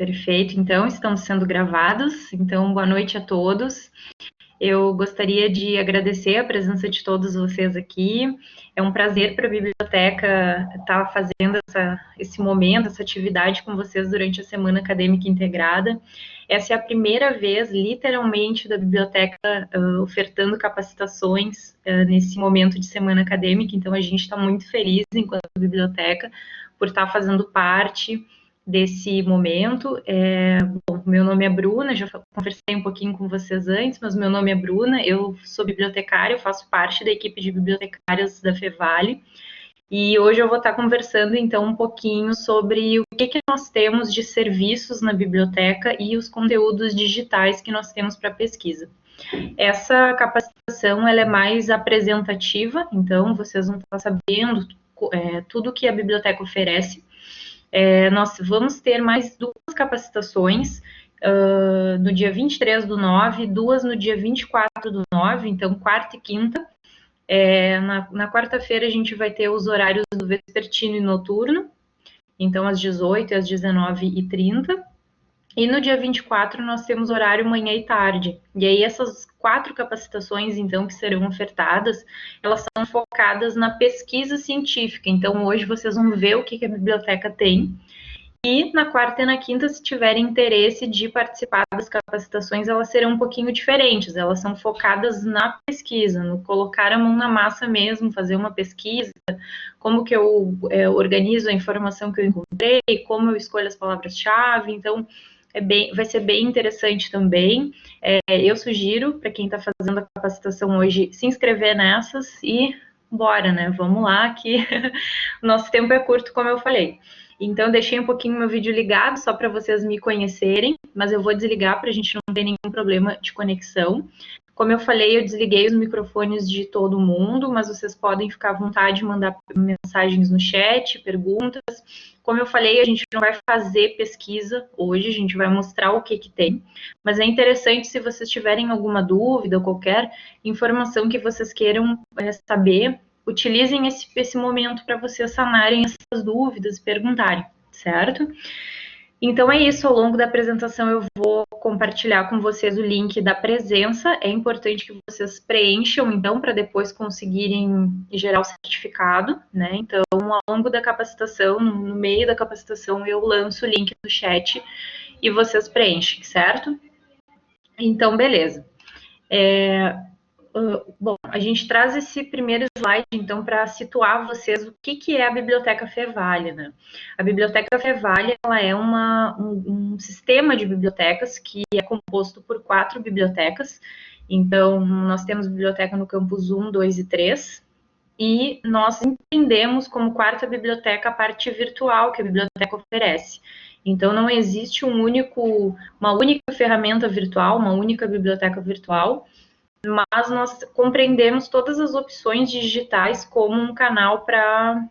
Perfeito, então estamos sendo gravados. Então, boa noite a todos. Eu gostaria de agradecer a presença de todos vocês aqui. É um prazer para a biblioteca estar fazendo esse momento, essa atividade com vocês durante a Semana Acadêmica Integrada. Essa é a primeira vez, literalmente, da biblioteca ofertando capacitações nesse momento de Semana Acadêmica, então a gente está muito feliz, enquanto biblioteca, por estar fazendo parte desse momento. Bom, meu nome é Bruna, já conversei um pouquinho com vocês antes, mas meu nome é Bruna, eu sou bibliotecária, eu faço parte da equipe de bibliotecárias da Fevale, e hoje eu vou estar conversando, então, um pouquinho sobre o que nós temos de serviços na biblioteca e os conteúdos digitais que nós temos para pesquisa. Essa capacitação, ela é mais apresentativa, então, vocês vão estar sabendo tudo que a biblioteca oferece. Nós vamos ter mais 2 capacitações no dia 23/9, 2 no dia 24/9, então quarta e quinta. Na quarta-feira a gente vai ter os horários do vespertino e noturno, então às 18 e às 19h30. E no dia 24 nós temos horário manhã e tarde. E aí essas 4 capacitações, então, que serão ofertadas, elas são focadas na pesquisa científica. Então, hoje vocês vão ver o que a biblioteca tem. E na quarta e na quinta, se tiverem interesse de participar das capacitações, elas serão um pouquinho diferentes. Elas são focadas na pesquisa, no colocar a mão na massa mesmo, fazer uma pesquisa, como que eu organizo a informação que eu encontrei, como eu escolho as palavras-chave. Então, vai ser bem interessante também. Eu sugiro, para quem está fazendo a capacitação hoje, se inscrever nessas e bora, né? Vamos lá, que o nosso tempo é curto, como eu falei. Então, deixei um pouquinho meu vídeo ligado, só para vocês me conhecerem, mas eu vou desligar para a gente não ter nenhum problema de conexão. Como eu falei, eu desliguei os microfones de todo mundo, mas vocês podem ficar à vontade de mandar mensagens no chat, perguntas. Como eu falei, a gente não vai fazer pesquisa hoje, a gente vai mostrar o que tem, mas é interessante, se vocês tiverem alguma dúvida ou qualquer informação que vocês queiram saber, utilizem esse momento para vocês sanarem essas dúvidas e perguntarem, certo? Então é isso, ao longo da apresentação eu vou compartilhar com vocês o link da presença. É importante que vocês preencham, então, para depois conseguirem gerar o certificado, né? Então, ao longo da capacitação, no meio da capacitação, eu lanço o link no chat e vocês preenchem, certo? Então, beleza. Bom, a gente traz esse primeiro slide, então, para situar vocês o que é a Biblioteca Fevale, né? A Biblioteca Fevale, ela é um sistema de bibliotecas que é composto por 4 bibliotecas. Então, nós temos biblioteca no campus 1, 2 e 3, e nós entendemos como 4ª biblioteca a parte virtual que a biblioteca oferece. Então, não existe uma única ferramenta virtual, uma única biblioteca virtual, mas nós compreendemos todas as opções digitais como um canal para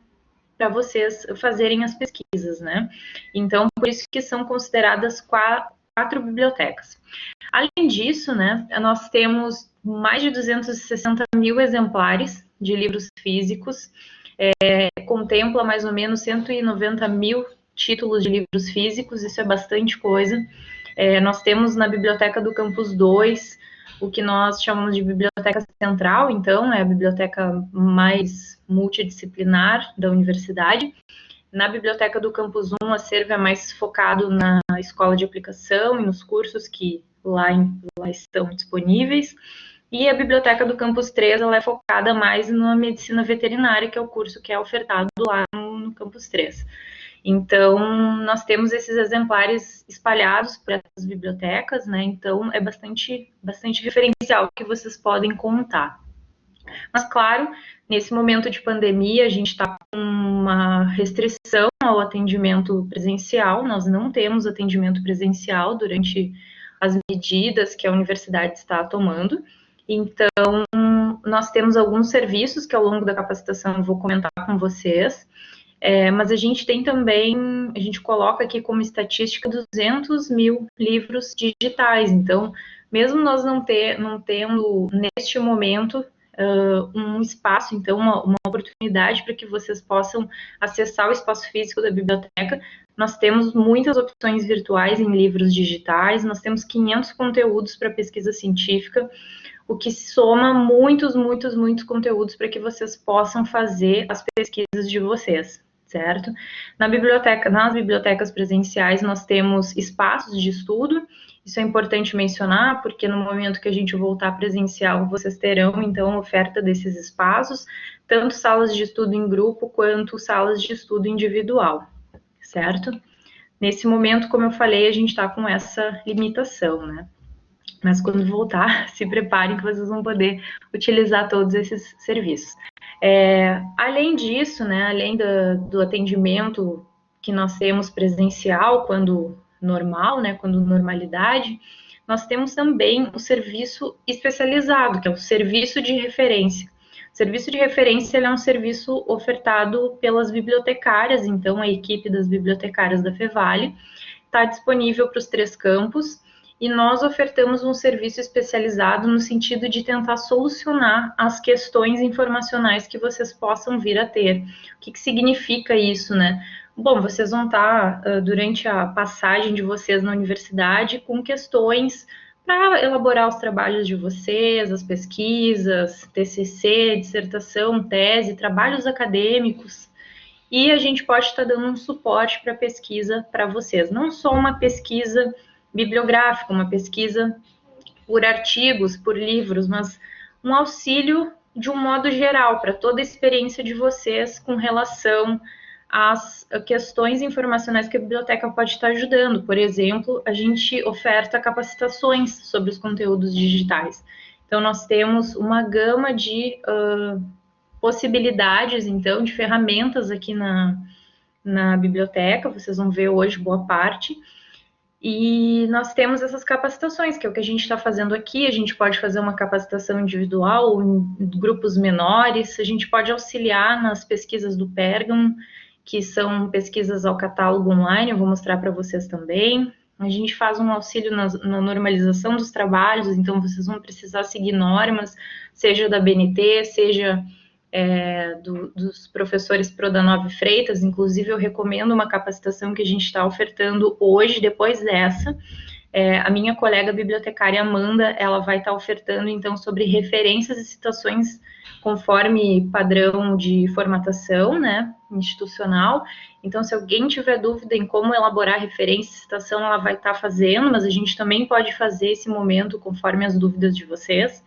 vocês fazerem as pesquisas, né? Então, por isso que são consideradas 4 bibliotecas. Além disso, né, nós temos mais de 260 mil exemplares de livros físicos, contempla mais ou menos 190 mil títulos de livros físicos, isso é bastante coisa. Nós temos na biblioteca do Campus 2 o que nós chamamos de biblioteca central, então, é a biblioteca mais multidisciplinar da universidade. Na biblioteca do Campus 1, o acervo é mais focado na escola de aplicação e nos cursos que lá estão disponíveis. E a biblioteca do Campus 3, ela é focada mais na medicina veterinária, que é o curso que é ofertado lá no Campus 3. Então, nós temos esses exemplares espalhados por essas bibliotecas, né? Então, é bastante referencial que vocês podem contar. Mas, claro, nesse momento de pandemia, a gente está com uma restrição ao atendimento presencial, nós não temos atendimento presencial durante as medidas que a universidade está tomando. Então, nós temos alguns serviços que ao longo da capacitação eu vou comentar com vocês, mas a gente tem também, a gente coloca aqui como estatística 200 mil livros digitais. Então, mesmo nós não tendo, neste momento, um espaço, então, uma oportunidade para que vocês possam acessar o espaço físico da biblioteca, nós temos muitas opções virtuais em livros digitais, nós temos 500 conteúdos para pesquisa científica, o que soma muitos conteúdos para que vocês possam fazer as pesquisas de vocês, certo? Nas bibliotecas presenciais, nós temos espaços de estudo. Isso é importante mencionar, porque no momento que a gente voltar presencial, vocês terão, então, oferta desses espaços, tanto salas de estudo em grupo, quanto salas de estudo individual, certo? Nesse momento, como eu falei, a gente está com essa limitação, né? Mas quando voltar, se preparem que vocês vão poder utilizar todos esses serviços. Além disso, né, além do atendimento que nós temos presencial, quando normal, né, quando normalidade, nós temos também o serviço especializado, que é o serviço de referência. O serviço de referência é um serviço ofertado pelas bibliotecárias, então a equipe das bibliotecárias da Fevale está disponível para os 3 campos, e nós ofertamos um serviço especializado no sentido de tentar solucionar as questões informacionais que vocês possam vir a ter. O que significa isso, né? Bom, vocês vão estar, durante a passagem de vocês na universidade, com questões para elaborar os trabalhos de vocês, as pesquisas, TCC, dissertação, tese, trabalhos acadêmicos, e a gente pode estar dando um suporte para a pesquisa para vocês. Não só uma pesquisa bibliográfica, uma pesquisa por artigos, por livros, mas um auxílio de um modo geral para toda a experiência de vocês com relação às questões informacionais que a biblioteca pode estar ajudando. Por exemplo, a gente oferta capacitações sobre os conteúdos digitais. Então, nós temos uma gama de possibilidades, então, de ferramentas aqui na biblioteca, vocês vão ver hoje boa parte. E nós temos essas capacitações, que é o que a gente está fazendo aqui. A gente pode fazer uma capacitação individual ou em grupos menores, a gente pode auxiliar nas pesquisas do Pérgamo, que são pesquisas ao catálogo online, eu vou mostrar para vocês também. A gente faz um auxílio na normalização dos trabalhos, então vocês vão precisar seguir normas, seja da BNT, seja dos professores Prodanove Freitas. Inclusive, eu recomendo uma capacitação que a gente está ofertando hoje, depois dessa. A minha colega bibliotecária Amanda, ela vai estar ofertando, então, sobre referências e citações conforme padrão de formatação, né, institucional. Então, se alguém tiver dúvida em como elaborar referência e citação, ela vai estar fazendo, mas a gente também pode fazer esse momento conforme as dúvidas de vocês.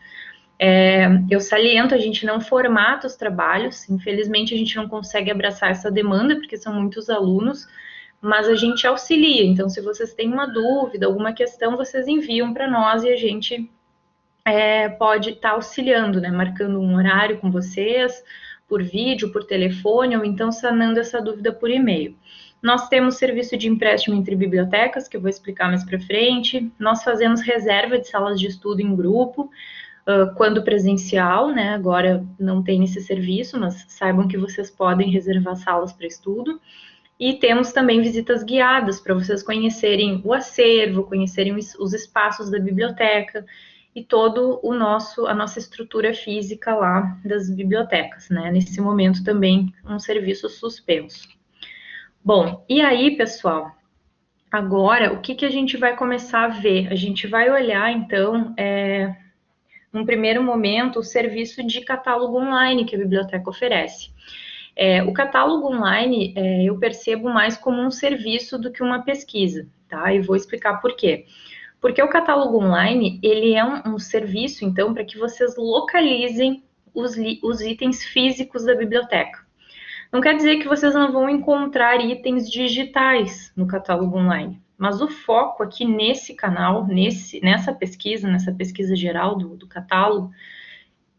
Eu saliento, a gente não formata os trabalhos, infelizmente a gente não consegue abraçar essa demanda, porque são muitos alunos, mas a gente auxilia. Então, se vocês têm uma dúvida, alguma questão, vocês enviam para nós e a gente pode estar auxiliando, né, marcando um horário com vocês, por vídeo, por telefone, ou então sanando essa dúvida por e-mail. Nós temos serviço de empréstimo entre bibliotecas, que eu vou explicar mais para frente. Nós fazemos reserva de salas de estudo em grupo, quando presencial, né? Agora não tem esse serviço, mas saibam que vocês podem reservar salas para estudo. E temos também visitas guiadas para vocês conhecerem o acervo, conhecerem os espaços da biblioteca e todo a nossa estrutura física lá das bibliotecas, né? Nesse momento também um serviço suspenso. Bom, e aí, pessoal, agora o que a gente vai começar a ver? A gente vai olhar, então, num primeiro momento, o serviço de catálogo online que a biblioteca oferece. O catálogo online eu percebo mais como um serviço do que uma pesquisa, tá? E vou explicar por quê. Porque o catálogo online, ele é um serviço, então, para que vocês localizem os itens físicos da biblioteca. Não quer dizer que vocês não vão encontrar itens digitais no catálogo online, mas o foco aqui nesse canal, nessa pesquisa geral do catálogo,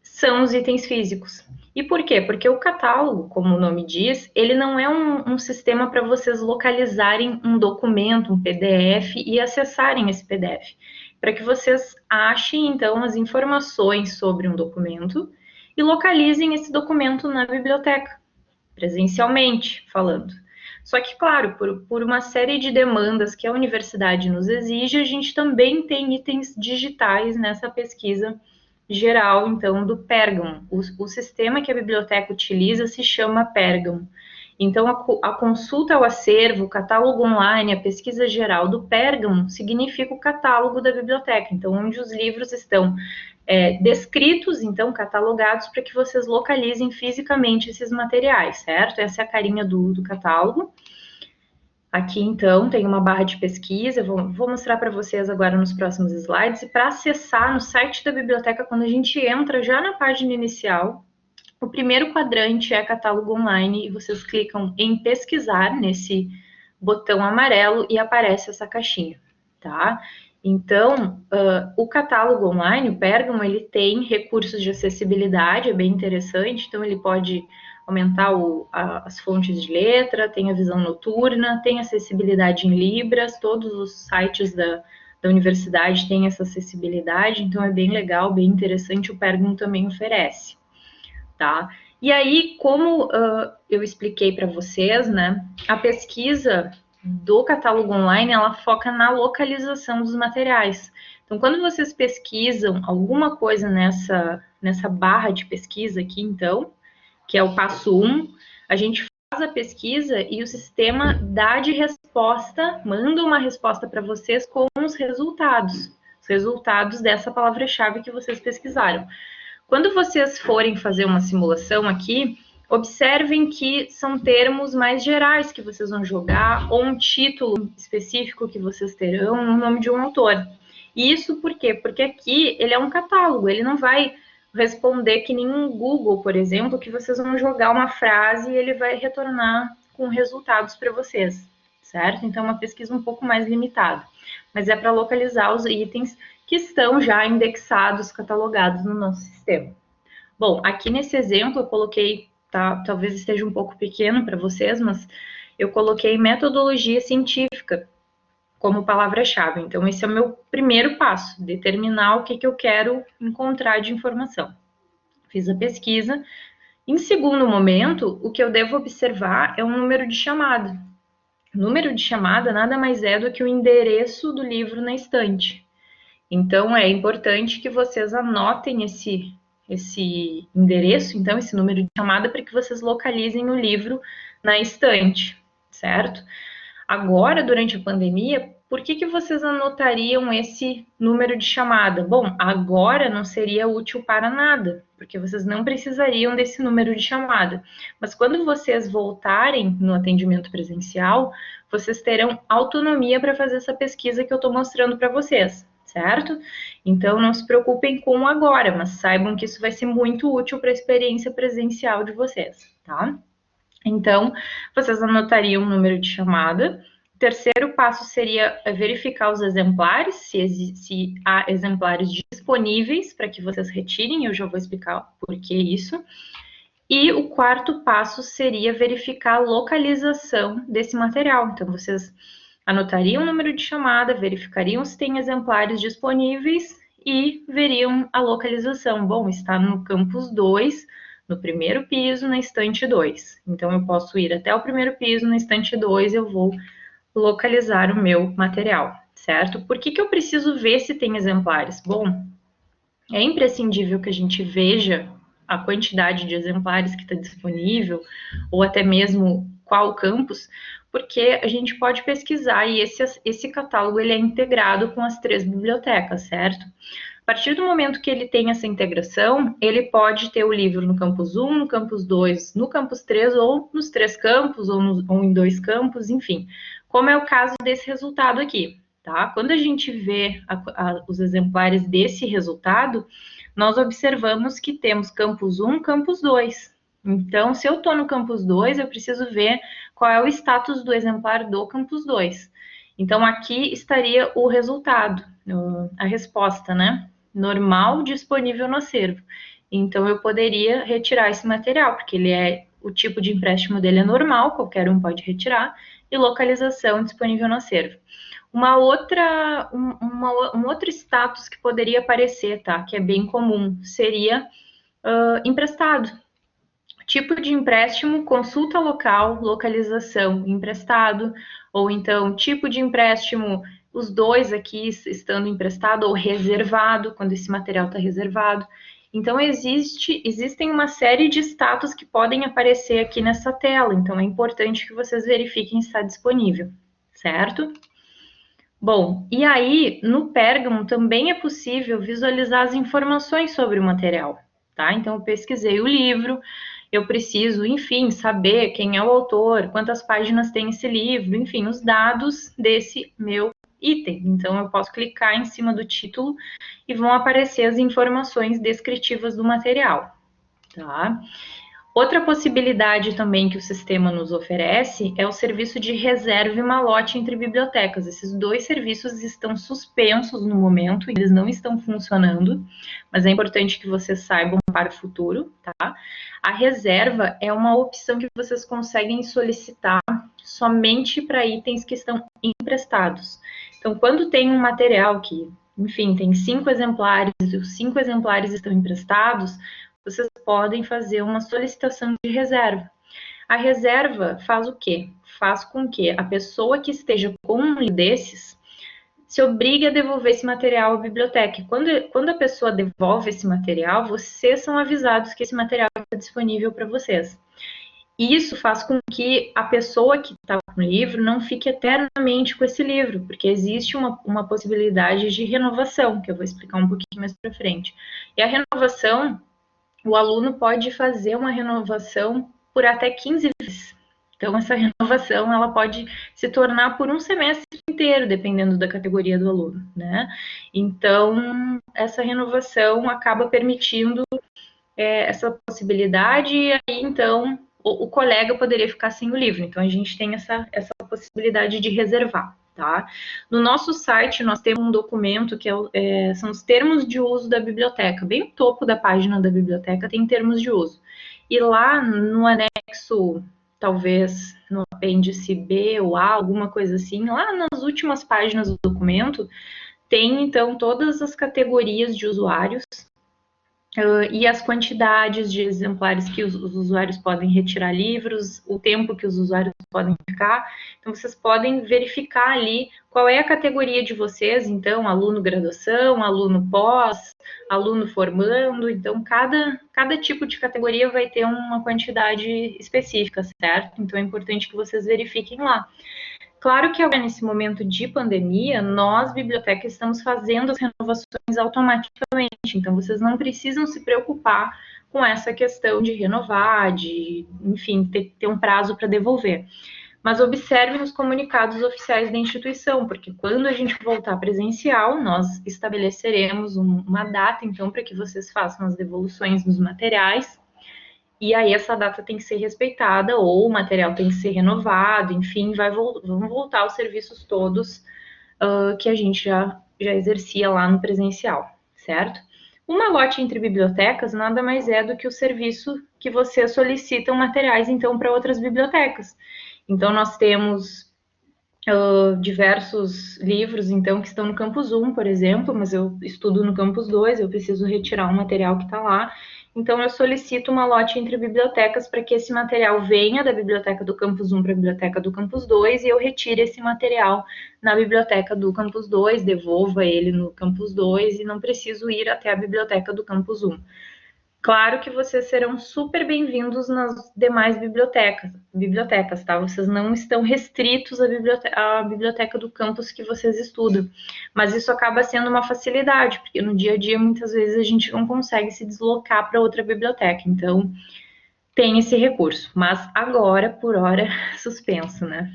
são os itens físicos. E por quê? Porque o catálogo, como o nome diz, ele não é um sistema para vocês localizarem um documento, um PDF, e acessarem esse PDF. Para que vocês achem, então, as informações sobre um documento e localizem esse documento na biblioteca, presencialmente falando. Só que, claro, por uma série de demandas que a universidade nos exige, a gente também tem itens digitais nessa pesquisa geral, então, do Pérgamo. O sistema que a biblioteca utiliza se chama Pérgamo. Então, a consulta ao acervo, o catálogo online, a pesquisa geral do Pérgamo significa o catálogo da biblioteca, então, onde os livros estão descritos, então, catalogados, para que vocês localizem fisicamente esses materiais, certo? Essa é a carinha do catálogo. Aqui, então, tem uma barra de pesquisa, vou mostrar para vocês agora nos próximos slides, e para acessar no site da biblioteca, quando a gente entra já na página inicial, o primeiro quadrante é catálogo online, e vocês clicam em pesquisar, nesse botão amarelo, e aparece essa caixinha, tá? Então, o catálogo online, o Pérgamo, ele tem recursos de acessibilidade, é bem interessante, então ele pode aumentar as fontes de letra, tem a visão noturna, tem acessibilidade em Libras, todos os sites da universidade têm essa acessibilidade, então é bem legal, bem interessante, o Pérgamo também oferece, tá? E aí, como eu expliquei para vocês, né, a pesquisa do catálogo online, ela foca na localização dos materiais. Então, quando vocês pesquisam alguma coisa nessa barra de pesquisa aqui, então, que é o passo 1, a gente faz a pesquisa e o sistema dá de resposta, manda uma resposta para vocês com os resultados dessa palavra-chave que vocês pesquisaram. Quando vocês forem fazer uma simulação aqui, observem que são termos mais gerais que vocês vão jogar, ou um título específico que vocês terão, no nome de um autor. E isso por quê? Porque aqui ele é um catálogo, ele não vai responder que nem um Google, por exemplo, que vocês vão jogar uma frase e ele vai retornar com resultados para vocês, certo? Então, é uma pesquisa um pouco mais limitada, mas é para localizar os itens que estão já indexados, catalogados no nosso sistema. Bom, aqui nesse exemplo eu coloquei, tá, talvez esteja um pouco pequeno para vocês, mas eu coloquei metodologia científica como palavra-chave. Então, esse é o meu primeiro passo, determinar o que eu quero encontrar de informação. Fiz a pesquisa. Em segundo momento, o que eu devo observar é o número de chamada. O número de chamada nada mais é do que o endereço do livro na estante. Então, é importante que vocês anotem esse endereço, então, esse número de chamada, para que vocês localizem o livro na estante, certo? Agora, durante a pandemia, por que vocês anotariam esse número de chamada? Bom, agora não seria útil para nada, porque vocês não precisariam desse número de chamada. Mas quando vocês voltarem no atendimento presencial, vocês terão autonomia para fazer essa pesquisa que eu estou mostrando para vocês, certo? Então, não se preocupem com o agora, mas saibam que isso vai ser muito útil para a experiência presencial de vocês, tá? Então, vocês anotariam o número de chamada. O terceiro passo seria verificar os exemplares, se há exemplares disponíveis para que vocês retirem, eu já vou explicar por que isso. E o quarto passo seria verificar a localização desse material. Então, vocês anotariam o número de chamada, verificariam se tem exemplares disponíveis e veriam a localização. Bom, está no campus 2, no primeiro piso, na estante 2. Então, eu posso ir até o primeiro piso, na estante 2, eu vou localizar o meu material, certo? Por que eu preciso ver se tem exemplares? Bom, é imprescindível que a gente veja a quantidade de exemplares que está disponível, ou até mesmo qual campus, porque a gente pode pesquisar e esse catálogo ele é integrado com as 3 bibliotecas, certo? A partir do momento que ele tem essa integração, ele pode ter o livro no campus 1, no campus 2, no campus 3, ou nos 3 campos, ou em 2 campos, enfim. Como é o caso desse resultado aqui, tá? Quando a gente vê os exemplares desse resultado, nós observamos que temos campus 1, campus 2. Então, se eu estou no campus 2, eu preciso ver qual é o status do exemplar do campus 2. Então, aqui estaria o resultado, a resposta, né? Normal disponível no acervo. Então, eu poderia retirar esse material, porque o tipo de empréstimo dele é normal, qualquer um pode retirar, e localização disponível no acervo. Um outro status que poderia aparecer, tá? Que é bem comum, seria emprestado. Tipo de empréstimo, consulta local, localização, emprestado, ou então tipo de empréstimo, os dois aqui estando emprestado ou reservado, quando esse material está reservado. Então, existem uma série de status que podem aparecer aqui nessa tela, então é importante que vocês verifiquem se está disponível, certo? Bom, e aí, no Pérgamo também é possível visualizar as informações sobre o material, tá? Então, eu pesquisei o livro, eu preciso, enfim, saber quem é o autor, quantas páginas tem esse livro, enfim, os dados desse meu item. Então, eu posso clicar em cima do título e vão aparecer as informações descritivas do material, tá? Outra possibilidade também que o sistema nos oferece é o serviço de reserva e malote entre bibliotecas. Esses dois serviços estão suspensos no momento, eles não estão funcionando, mas é importante que vocês saibam para o futuro, tá? A reserva é uma opção que vocês conseguem solicitar somente para itens que estão emprestados. Então, quando tem um material que, enfim, tem 5 exemplares e os 5 exemplares estão emprestados, vocês podem fazer uma solicitação de reserva. A reserva faz o quê? Faz com que a pessoa que esteja com um livro desses se obrigue a devolver esse material à biblioteca. Quando a pessoa devolve esse material, vocês são avisados que esse material está disponível para vocês. E isso faz com que a pessoa que está com o livro não fique eternamente com esse livro, porque existe uma possibilidade de renovação, que eu vou explicar um pouquinho mais para frente. E a renovação, o aluno pode fazer uma renovação por até 15 vezes. Então, essa renovação ela pode se tornar por um semestre inteiro, dependendo da categoria do aluno, né? Então, essa renovação acaba permitindo essa possibilidade, e aí, então, o colega poderia ficar sem o livro. Então, a gente tem essa possibilidade de reservar. Tá? No nosso site, nós temos um documento que são os termos de uso da biblioteca. Bem no topo da página da biblioteca tem termos de uso. E lá no anexo, talvez no apêndice B ou A, alguma coisa assim, lá nas últimas páginas do documento, tem então todas as categorias de usuários, e as quantidades de exemplares que os usuários podem retirar livros, o tempo que os usuários podem ficar. Então, vocês podem verificar ali qual é a categoria de vocês, então, aluno graduação, aluno pós, aluno formando. Então, cada tipo de categoria vai ter uma quantidade específica, certo? Então, é importante que vocês verifiquem lá. Claro que agora, nesse momento de pandemia, nós, bibliotecas, estamos fazendo as renovações automaticamente, então vocês não precisam se preocupar com essa questão de renovar, de, enfim, ter um prazo para devolver. Mas observem os comunicados oficiais da instituição, porque quando a gente voltar presencial, nós estabeleceremos uma data, então, para que vocês façam as devoluções dos materiais. E aí essa data tem que ser respeitada, ou o material tem que ser renovado, enfim, vão voltar os serviços todos que a gente já exercia lá no presencial, certo? O malote entre bibliotecas nada mais é do que o serviço que vocês solicitam materiais, então, para outras bibliotecas. Então, nós temos diversos livros, então, que estão no Campus 1, por exemplo, mas eu estudo no Campus 2, eu preciso retirar um material que está lá. Então, eu solicito uma lote entre bibliotecas para que esse material venha da biblioteca do Campus 1 para a biblioteca do Campus 2 e eu retire esse material na biblioteca do Campus 2, devolva ele no Campus 2 e não preciso ir até a biblioteca do Campus 1. Claro que vocês serão super bem-vindos nas demais bibliotecas, tá? Vocês não estão restritos à biblioteca do campus que vocês estudam, mas isso acaba sendo uma facilidade, porque no dia a dia, muitas vezes, a gente não consegue se deslocar para outra biblioteca, então tem esse recurso, mas agora, por hora, suspenso, né?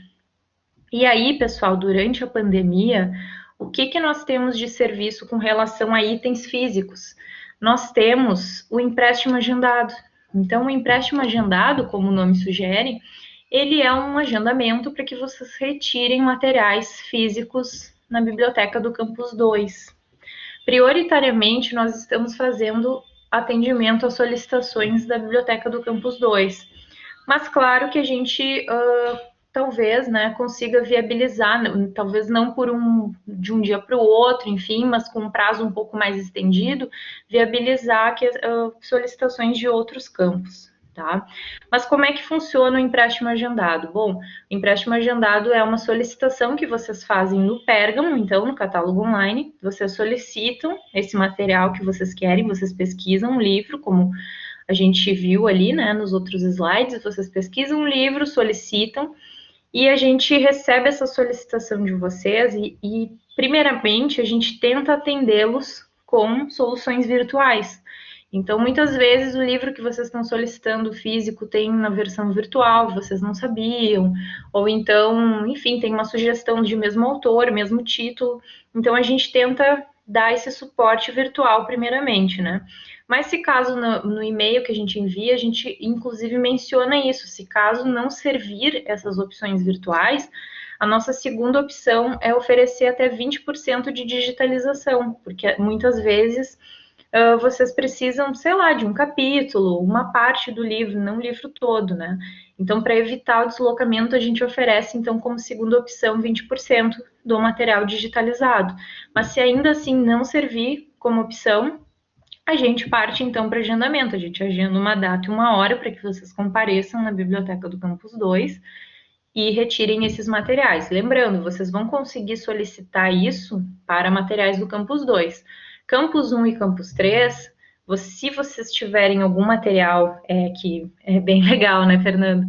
E aí, pessoal, durante a pandemia, o que nós temos de serviço com relação a itens físicos? Nós temos o empréstimo agendado. Então, o empréstimo agendado, como o nome sugere, ele é um agendamento para que vocês retirem materiais físicos na biblioteca do Campus 2. Prioritariamente, nós estamos fazendo atendimento às solicitações da biblioteca do Campus 2. Mas, claro que a gente talvez, né, consiga viabilizar, talvez não de um dia para o outro, enfim, mas com um prazo um pouco mais estendido, viabilizar solicitações de outros campos, tá? Mas como é que funciona o empréstimo agendado? Bom, o empréstimo agendado é uma solicitação que vocês fazem no Pérgamo, então, no catálogo online, vocês solicitam esse material que vocês querem, vocês pesquisam um livro, como a gente viu ali, né, nos outros slides, vocês pesquisam um livro, solicitam, e a gente recebe essa solicitação de vocês primeiramente, a gente tenta atendê-los com soluções virtuais. Então, muitas vezes, o livro que vocês estão solicitando físico tem na versão virtual, vocês não sabiam, ou então, enfim, tem uma sugestão de mesmo autor, mesmo título. Então, a gente tenta dar esse suporte virtual primeiramente, né? Mas se caso no e-mail que a gente envia, a gente inclusive menciona isso. Se caso não servir essas opções virtuais, a nossa segunda opção é oferecer até 20% de digitalização, porque muitas vezes vocês precisam, sei lá, de um capítulo, uma parte do livro, não o livro todo, né? Então, para evitar o deslocamento, a gente oferece, então, como segunda opção, 20% do material digitalizado. Mas se ainda assim não servir como opção, a gente parte então para agendamento. A gente agenda uma data e uma hora para que vocês compareçam na biblioteca do Campus 2 e retirem esses materiais. Lembrando, vocês vão conseguir solicitar isso para materiais do Campus 2. Campus 1 e Campus 3, se vocês tiverem algum material que é bem legal, né, Fernando?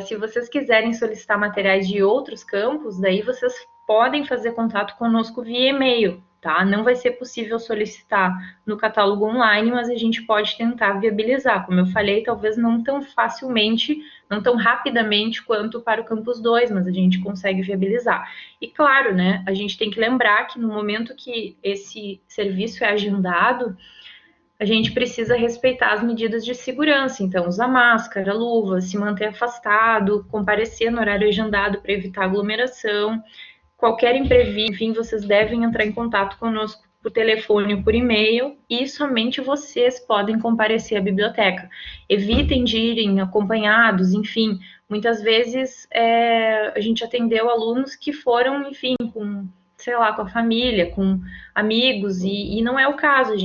Se vocês quiserem solicitar materiais de outros campos, daí vocês podem fazer contato conosco via e-mail, tá? Não vai ser possível solicitar no catálogo online, mas a gente pode tentar viabilizar. Como eu falei, talvez não tão facilmente, não tão rapidamente quanto para o Campus 2, mas a gente consegue viabilizar. E claro, né, a gente tem que lembrar que no momento que esse serviço é agendado, a gente precisa respeitar as medidas de segurança, então usar máscara, luva, se manter afastado, comparecer no horário agendado para evitar aglomeração. Qualquer imprevisto, enfim, vocês devem entrar em contato conosco por telefone ou por e-mail e somente vocês podem comparecer à biblioteca. Evitem de irem acompanhados, enfim, muitas vezes a gente atendeu alunos que foram, enfim, com, sei lá, com a família, com amigos, e não é o caso, a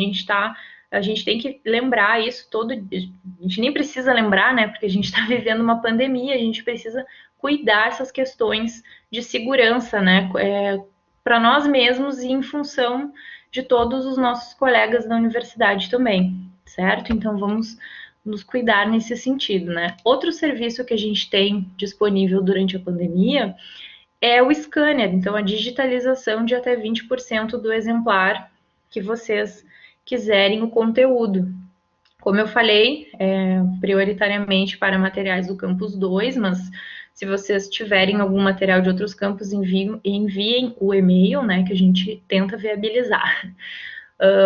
gente tem que lembrar isso todo, a gente nem precisa lembrar, né, porque a gente está vivendo uma pandemia, a gente precisa cuidar essas questões de segurança, né, para nós mesmos e em função de todos os nossos colegas da universidade também, certo? Então vamos nos cuidar nesse sentido, né? Outro serviço que a gente tem disponível durante a pandemia é o scanner, então a digitalização de até 20% do exemplar que vocês quiserem o conteúdo. Como eu falei, prioritariamente para materiais do campus 2, mas se vocês tiverem algum material de outros campos, enviem o e-mail, né, que a gente tenta viabilizar.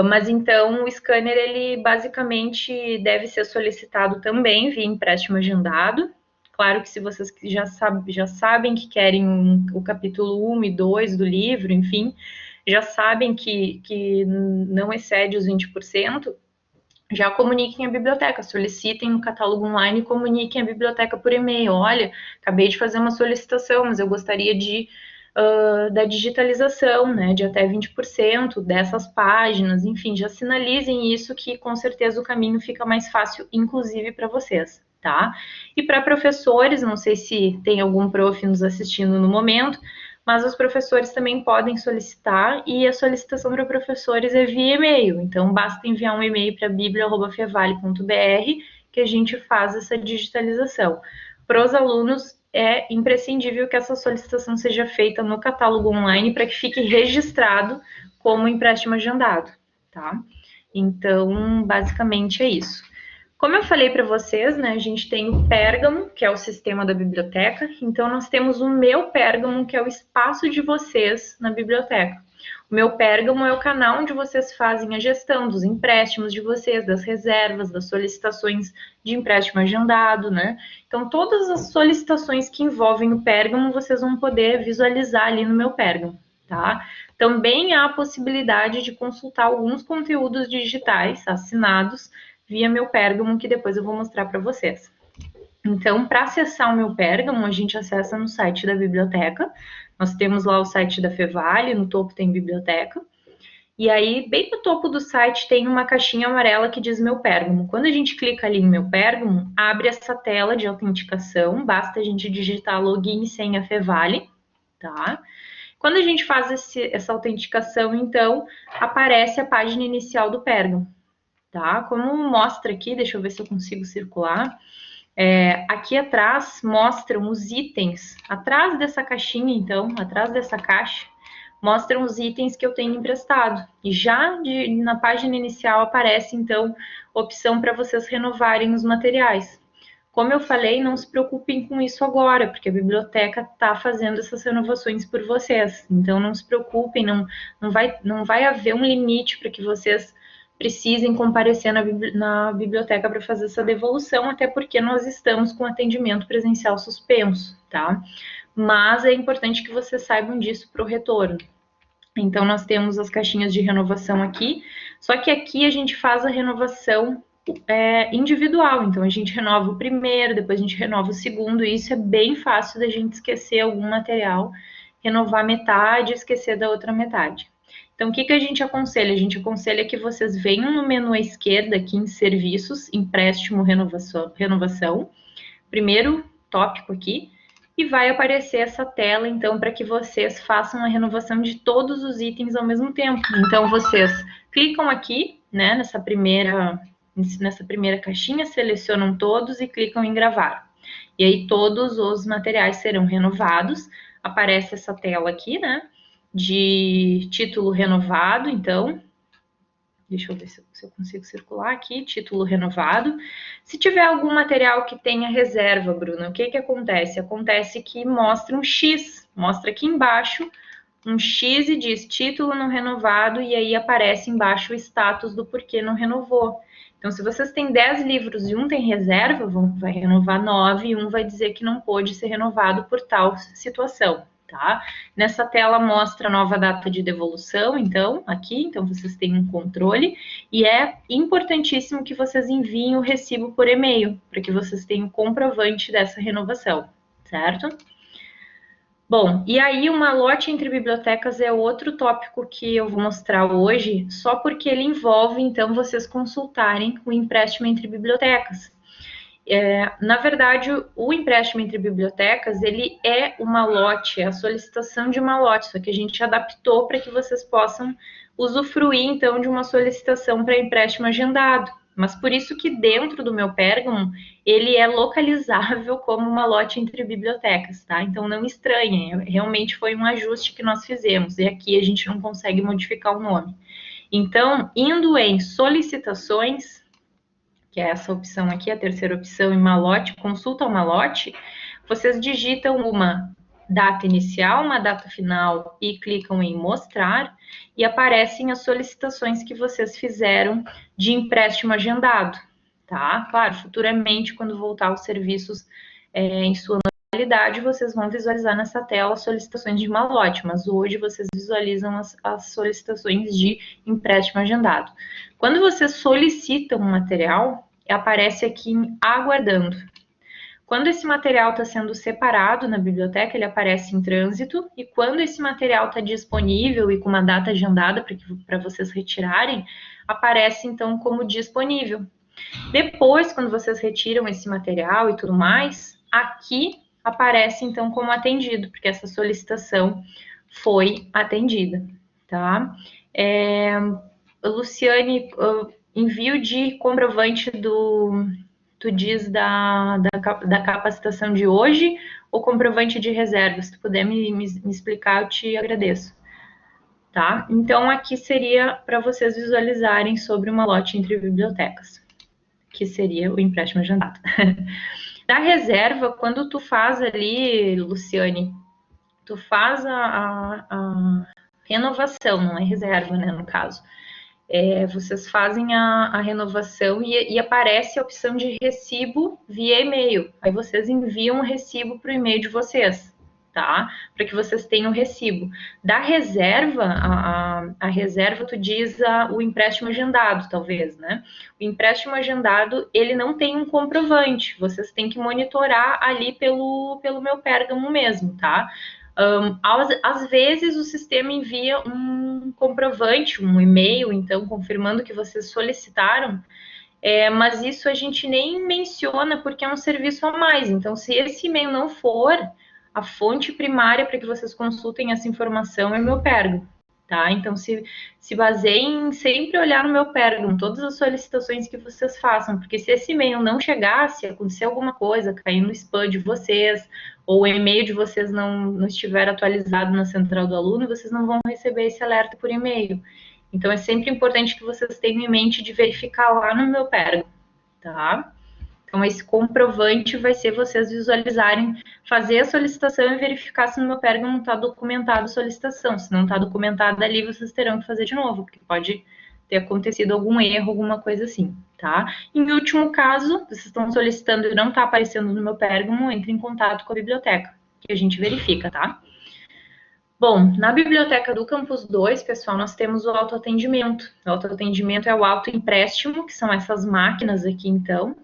Mas então o scanner, ele basicamente deve ser solicitado também via empréstimo agendado. Claro que se vocês já sabem que querem o capítulo 1 e 2 do livro, enfim, já sabem que não excede os 20%, já comuniquem a biblioteca, solicitem no catálogo online e comuniquem a biblioteca por e-mail. Olha, acabei de fazer uma solicitação, mas eu gostaria da digitalização, né, de até 20% dessas páginas, enfim, já sinalizem isso que com certeza o caminho fica mais fácil, inclusive para vocês, tá? E para professores, não sei se tem algum prof nos assistindo no momento, mas os professores também podem solicitar, e a solicitação para professores é via e-mail. Então, basta enviar um e-mail para biblia@fevale.br que a gente faz essa digitalização. Para os alunos, é imprescindível que essa solicitação seja feita no catálogo online para que fique registrado como empréstimo agendado, tá? Então, basicamente é isso. Como eu falei para vocês, né, a gente tem o Pérgamo, que é o sistema da biblioteca, então nós temos o Meu Pérgamo, que é o espaço de vocês na biblioteca. O Meu Pérgamo é o canal onde vocês fazem a gestão dos empréstimos de vocês, das reservas, das solicitações de empréstimo agendado, né? Então, todas as solicitações que envolvem o Pérgamo, vocês vão poder visualizar ali no Meu Pérgamo, tá? Também há a possibilidade de consultar alguns conteúdos digitais assinados via Meu Pérgamo, que depois eu vou mostrar para vocês. Então, para acessar o Meu Pérgamo, a gente acessa no site da biblioteca. Nós temos lá o site da Fevale, no topo tem biblioteca. E aí, bem no topo do site, tem uma caixinha amarela que diz Meu Pérgamo. Quando a gente clica ali em Meu Pérgamo, abre essa tela de autenticação, basta a gente digitar login e senha Fevale, tá? Quando a gente faz essa autenticação, então, aparece a página inicial do Pérgamo, tá? Como mostra aqui, deixa eu ver se eu consigo circular. Aqui atrás mostram os itens, atrás dessa caixinha, então, atrás dessa caixa, mostram os itens que eu tenho emprestado. E já na página inicial aparece, então, opção para vocês renovarem os materiais. Como eu falei, não se preocupem com isso agora, porque a biblioteca está fazendo essas renovações por vocês. Então, não se preocupem, não vai haver um limite para que vocês precisem comparecer na biblioteca para fazer essa devolução, até porque nós estamos com atendimento presencial suspenso, tá? Mas é importante que vocês saibam disso para o retorno. Então, nós temos as caixinhas de renovação aqui, só que aqui a gente faz a renovação individual. Então, a gente renova o primeiro, depois a gente renova o segundo, e isso é bem fácil da gente esquecer algum material, renovar metade e esquecer da outra metade. Então, o que a gente aconselha? A gente aconselha que vocês venham no menu à esquerda, aqui em Serviços, Empréstimo, Renovação, primeiro tópico aqui, e vai aparecer essa tela, então, para que vocês façam a renovação de todos os itens ao mesmo tempo. Então, vocês clicam aqui, né, nessa primeira caixinha, selecionam todos e clicam em gravar. E aí, todos os materiais serão renovados. Aparece essa tela aqui, né, de título renovado, então, deixa eu ver se eu consigo circular aqui, título renovado. Se tiver algum material que tenha reserva, Bruna, o que acontece? Acontece que mostra um X, mostra aqui embaixo um X e diz título não renovado, e aí aparece embaixo o status do porquê não renovou. Então, se vocês têm 10 livros e um tem reserva, vai renovar 9 e um vai dizer que não pôde ser renovado por tal situação. Tá? Nessa tela mostra a nova data de devolução, então, aqui, então vocês têm um controle, e é importantíssimo que vocês enviem o recibo por e-mail, para que vocês tenham comprovante dessa renovação, certo? Bom, e aí o malote entre bibliotecas é outro tópico que eu vou mostrar hoje, só porque ele envolve, então, vocês consultarem o empréstimo entre bibliotecas. Na verdade, o empréstimo entre bibliotecas, ele é o malote, é a solicitação de malote, só que a gente adaptou para que vocês possam usufruir, então, de uma solicitação para empréstimo agendado. Mas por isso que dentro do meu Pérgamo, ele é localizável como malote entre bibliotecas, tá? Então, não estranhem, realmente foi um ajuste que nós fizemos, e aqui a gente não consegue modificar o nome. Então, indo em solicitações, que é essa opção aqui, a terceira opção em malote, consulta ao malote, vocês digitam uma data inicial, uma data final e clicam em mostrar e aparecem as solicitações que vocês fizeram de empréstimo agendado, tá? Claro, futuramente, quando voltar os serviços em sua normalidade, vocês vão visualizar nessa tela as solicitações de malote, mas hoje vocês visualizam as solicitações de empréstimo agendado. Quando vocês solicitam um material, aparece aqui em aguardando. Quando esse material está sendo separado na biblioteca, ele aparece em trânsito, e quando esse material está disponível e com uma data agendada para vocês retirarem, aparece então como disponível. Depois, quando vocês retiram esse material e tudo mais, aqui aparece então como atendido, porque essa solicitação foi atendida, tá? Luciane, envio de comprovante tu diz da capacitação de hoje ou comprovante de reserva? Se tu puder me explicar, eu te agradeço. Tá? Então, aqui seria para vocês visualizarem sobre uma lote entre bibliotecas, que seria o empréstimo agendado. Da reserva, quando tu faz ali, Luciane, tu faz a renovação, não é reserva, né, no caso. Vocês fazem a renovação e aparece a opção de recibo via e-mail. Aí vocês enviam o recibo para o e-mail de vocês, tá? Para que vocês tenham o recibo. Da reserva, a reserva, tu diz o empréstimo agendado, talvez, né? O empréstimo agendado, ele não tem um comprovante. Vocês têm que monitorar ali pelo meu Pérgamo mesmo, tá? Às vezes o sistema envia um comprovante, um e-mail, então, confirmando que vocês solicitaram, mas isso a gente nem menciona porque é um serviço a mais. Então, se esse e-mail não for, a fonte primária para que vocês consultem essa informação é o meu Pergamo, tá? Então, se baseiem em sempre olhar no meu Pergamo, todas as solicitações que vocês façam, porque se esse e-mail não chegasse, acontecer alguma coisa, cair no spam de vocês, ou o e-mail de vocês não estiver atualizado na central do aluno, vocês não vão receber esse alerta por e-mail. Então, é sempre importante que vocês tenham em mente de verificar lá no meu Pergamo, tá? Então, esse comprovante vai ser vocês visualizarem, fazer a solicitação e verificar se no meu Pergamo está documentado a solicitação. Se não está documentado ali, vocês terão que fazer de novo, porque pode ter acontecido algum erro, alguma coisa assim, tá? Em último caso, vocês estão solicitando e não está aparecendo no meu Pergamo, entre em contato com a biblioteca, que a gente verifica, tá? Bom, na biblioteca do Campus 2, pessoal, nós temos o autoatendimento. O autoatendimento é o autoempréstimo, que são essas máquinas aqui, então,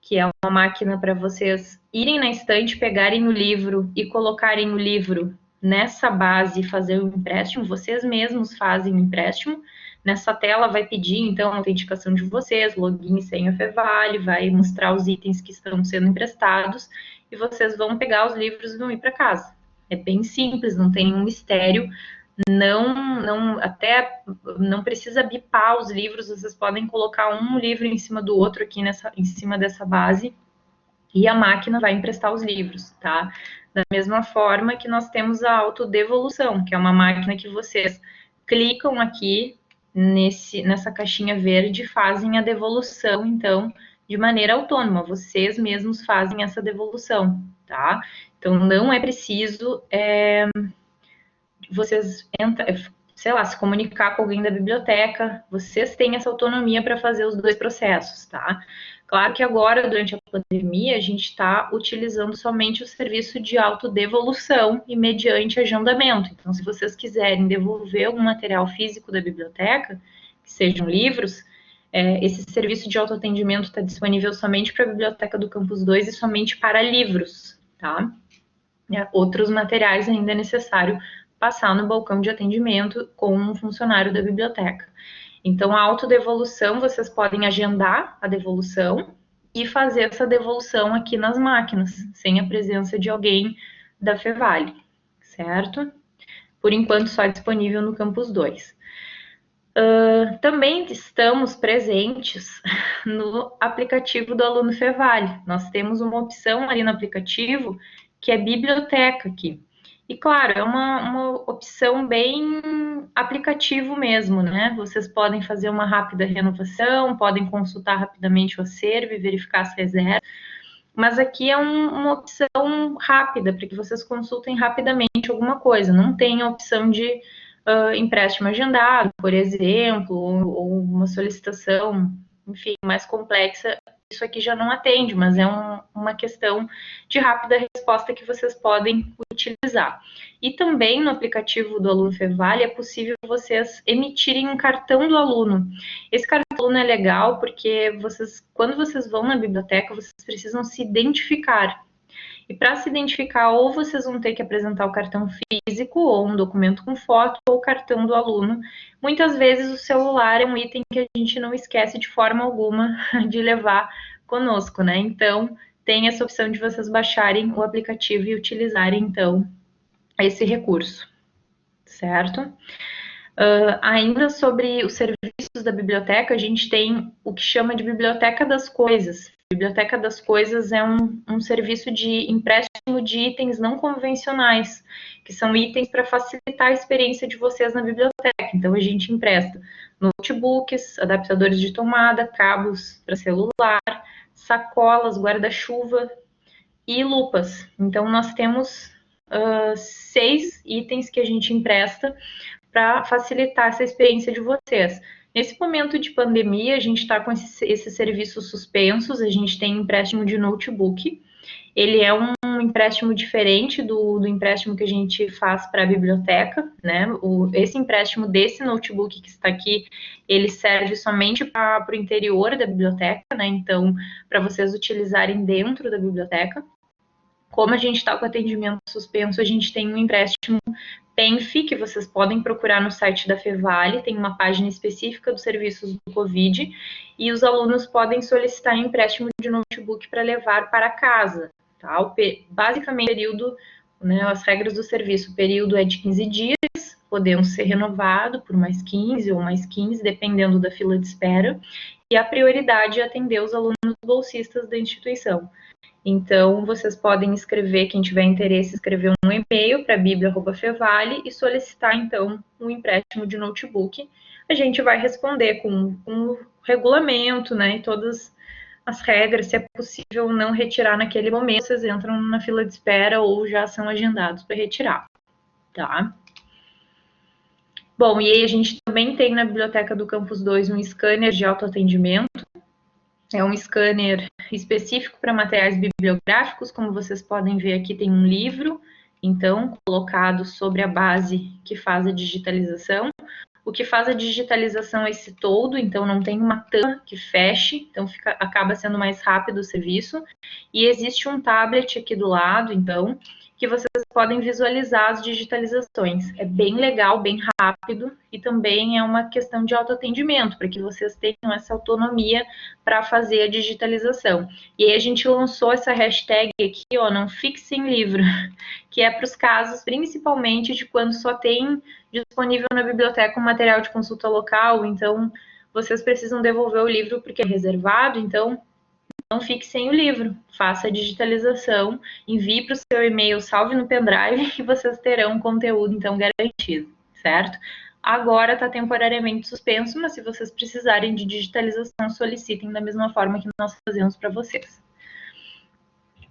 que é uma máquina para vocês irem na estante, pegarem o livro e colocarem o livro nessa base e fazer o empréstimo. Vocês mesmos fazem o empréstimo. Nessa tela vai pedir, então, a autenticação de vocês, login e senha Fevale, vai mostrar os itens que estão sendo emprestados e vocês vão pegar os livros e vão ir para casa. É bem simples, não tem nenhum mistério. Até não precisa bipar os livros, vocês podem colocar um livro em cima do outro aqui em cima dessa base e a máquina vai emprestar os livros, tá? Da mesma forma que nós temos a autodevolução, que é uma máquina que vocês clicam aqui nessa caixinha verde e fazem a devolução, então, de maneira autônoma, vocês mesmos fazem essa devolução, tá? Então, não é preciso vocês sei lá, se comunicar com alguém da biblioteca, vocês têm essa autonomia para fazer os dois processos, tá? Claro que agora, durante a pandemia, a gente está utilizando somente o serviço de autodevolução e mediante agendamento. Então, se vocês quiserem devolver algum material físico da biblioteca, que sejam livros, esse serviço de autoatendimento está disponível somente para a biblioteca do Campus 2 e somente para livros, tá? Outros materiais ainda é necessário passar no balcão de atendimento com um funcionário da biblioteca. Então, a autodevolução, vocês podem agendar a devolução e fazer essa devolução aqui nas máquinas, sem a presença de alguém da Fevale, certo? Por enquanto, só disponível no Campus 2. Também estamos presentes no aplicativo do Aluno Fevale. Nós temos uma opção ali no aplicativo que é biblioteca aqui. E claro, é uma opção bem aplicativo mesmo, né? Vocês podem fazer uma rápida renovação, podem consultar rapidamente o acervo e verificar as reservas, mas aqui é uma opção rápida, para que vocês consultem rapidamente alguma coisa. Não tem a opção de empréstimo agendado, por exemplo, ou uma solicitação, enfim, mais complexa. Isso aqui já não atende, mas é uma questão de rápida resposta que vocês podem utilizar. E também no aplicativo do Aluno Fevale é possível vocês emitirem um cartão do aluno. Esse cartão do aluno é legal porque quando vocês vão na biblioteca, vocês precisam se identificar. E para se identificar, ou vocês vão ter que apresentar o cartão físico, ou um documento com foto, ou o cartão do aluno. Muitas vezes o celular é um item que a gente não esquece de forma alguma de levar conosco, né? Então, tem essa opção de vocês baixarem o aplicativo e utilizarem, então, esse recurso, certo? Ainda sobre os serviços da biblioteca, a gente tem o que chama de Biblioteca das Coisas. Biblioteca das Coisas é um serviço de empréstimo de itens não convencionais, que são itens para facilitar a experiência de vocês na biblioteca. Então, a gente empresta notebooks, adaptadores de tomada, cabos para celular, sacolas, guarda-chuva e lupas. Então, nós temos 6 itens que a gente empresta para facilitar essa experiência de vocês. Nesse momento de pandemia, a gente está com esses serviços suspensos, a gente tem empréstimo de notebook, ele é um empréstimo diferente do empréstimo que a gente faz para a biblioteca, né? Esse empréstimo desse notebook que está aqui, ele serve somente para o interior da biblioteca, né? Então, para vocês utilizarem dentro da biblioteca. Como a gente está com atendimento suspenso, a gente tem um empréstimo PENF, que vocês podem procurar no site da Fevale, tem uma página específica dos serviços do Covid, e os alunos podem solicitar empréstimo de notebook para levar para casa. Tá? Basicamente, o período, né, as regras do serviço, o período é de 15 dias, podemos ser renovado por mais 15 ou mais 15, dependendo da fila de espera, e a prioridade é atender os alunos bolsistas da instituição. Então, vocês podem escrever, quem tiver interesse, escrever um e-mail para biblia@fevale e solicitar, então, um empréstimo de notebook. A gente vai responder com um regulamento, né, e todas as regras, se é possível não retirar naquele momento, vocês entram na fila de espera ou já são agendados para retirar, tá? Bom, e aí a gente também tem na Biblioteca do Campus 2 um scanner de autoatendimento. É um scanner específico para materiais bibliográficos, como vocês podem ver aqui tem um livro, então, colocado sobre a base que faz a digitalização. O que faz a digitalização é esse toldo, então não tem uma tampa que feche, então acaba sendo mais rápido o serviço. E existe um tablet aqui do lado, então, que vocês podem visualizar as digitalizações. É bem legal, bem rápido, e também é uma questão de autoatendimento, para que vocês tenham essa autonomia para fazer a digitalização. E aí a gente lançou essa hashtag aqui, ó, não fixem livro, que é para os casos, principalmente, de quando só tem disponível na biblioteca um material de consulta local, então vocês precisam devolver o livro porque é reservado, então não fique sem o livro, faça a digitalização, envie para o seu e-mail, salve no pendrive e vocês terão um conteúdo, então, garantido, certo? Agora está temporariamente suspenso, mas se vocês precisarem de digitalização, solicitem da mesma forma que nós fazemos para vocês.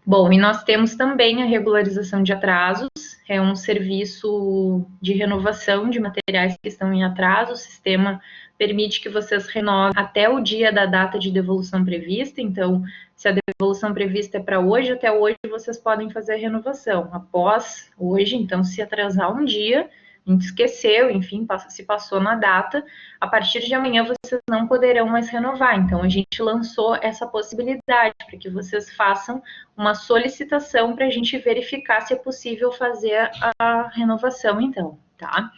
Bom, e nós temos também a regularização de atrasos, é um serviço de renovação de materiais que estão em atraso, o sistema permite que vocês renovem até o dia da data de devolução prevista, então, se a devolução prevista é para hoje, até hoje vocês podem fazer a renovação. Após hoje, então, se atrasar um dia, a gente esqueceu, enfim, se passou na data, a partir de amanhã vocês não poderão mais renovar. Então, a gente lançou essa possibilidade para que vocês façam uma solicitação para a gente verificar se é possível fazer a renovação, então, tá?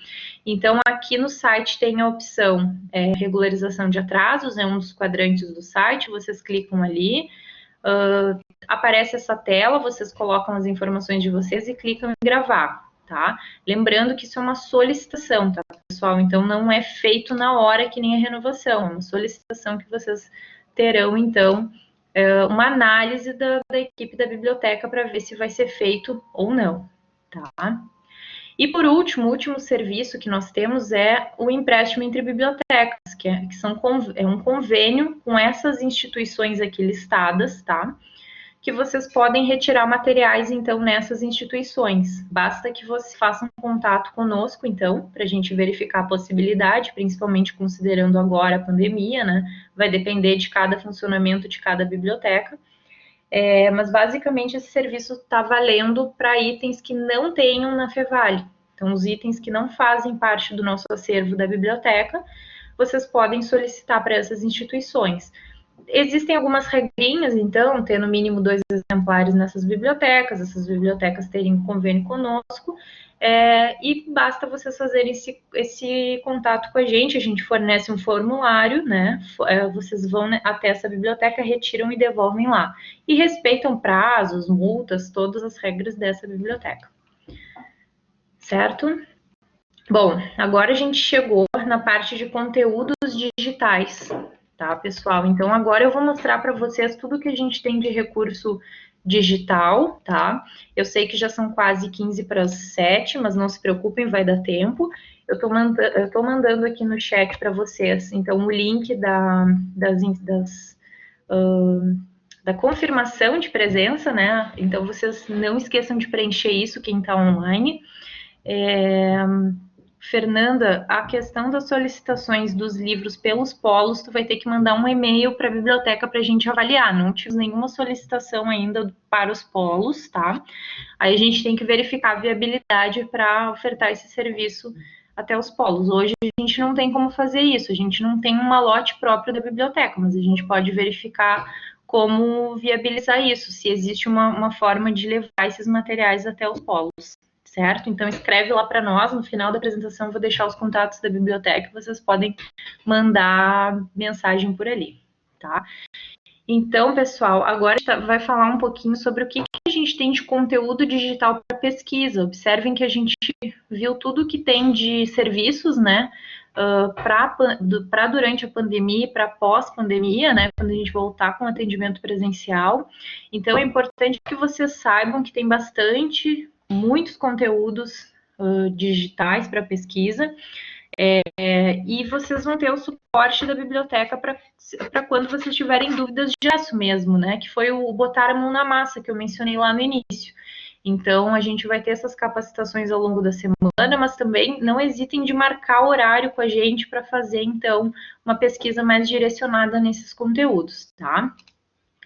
Então, aqui no site tem a opção regularização de atrasos, é um dos quadrantes do site, vocês clicam ali, aparece essa tela, vocês colocam as informações de vocês e clicam em gravar, tá? Lembrando que isso é uma solicitação, tá, pessoal? Então, não é feito na hora que nem a renovação, é uma solicitação que vocês terão, então, uma análise da equipe da biblioteca para ver se vai ser feito ou não, tá? E por último, o último serviço que nós temos é o empréstimo entre bibliotecas, é um convênio com essas instituições aqui listadas, tá? Que vocês podem retirar materiais, então, nessas instituições. Basta que vocês façam contato conosco, então, para a gente verificar a possibilidade, principalmente considerando agora a pandemia, né? Vai depender de cada funcionamento de cada biblioteca. Mas, basicamente, esse serviço está valendo para itens que não tenham na Fevale. Então, os itens que não fazem parte do nosso acervo da biblioteca, vocês podem solicitar para essas instituições. Existem algumas regrinhas, então, ter no mínimo 2 exemplares nessas bibliotecas, essas bibliotecas terem convênio conosco, e basta vocês fazerem esse contato com a gente fornece um formulário, né? Vocês vão até essa biblioteca, retiram e devolvem lá. E respeitam prazos, multas, todas as regras dessa biblioteca. Certo? Bom, agora a gente chegou na parte de conteúdos digitais, tá, pessoal? Então, agora eu vou mostrar para vocês tudo que a gente tem de recurso digital, tá? Eu sei que já são quase 15 para as 7, mas não se preocupem, vai dar tempo. Eu tô mandando aqui no chat para vocês, então, o link da confirmação de presença, né? Então, vocês não esqueçam de preencher isso, quem está online. Fernanda, a questão das solicitações dos livros pelos polos, tu vai ter que mandar um e-mail para a biblioteca para a gente avaliar. Não tive nenhuma solicitação ainda para os polos, tá? Aí a gente tem que verificar a viabilidade para ofertar esse serviço até os polos. Hoje a gente não tem como fazer isso, a gente não tem um malote próprio da biblioteca, mas a gente pode verificar como viabilizar isso, se existe uma forma de levar esses materiais até os polos, certo? Então, escreve lá para nós, no final da apresentação eu vou deixar os contatos da biblioteca, vocês podem mandar mensagem por ali, tá? Então, pessoal, agora a gente vai falar um pouquinho sobre o que a gente tem de conteúdo digital para pesquisa. Observem que a gente viu tudo que tem de serviços, né, para durante a pandemia e para pós-pandemia, né, quando a gente voltar com atendimento presencial. Então, é importante que vocês saibam que tem muitos conteúdos digitais para pesquisa. E vocês vão ter o suporte da biblioteca para quando vocês tiverem dúvidas disso mesmo, né? Que foi o botar a mão na massa que eu mencionei lá no início. Então, a gente vai ter essas capacitações ao longo da semana, mas também não hesitem de marcar horário com a gente para fazer, então, uma pesquisa mais direcionada nesses conteúdos, tá?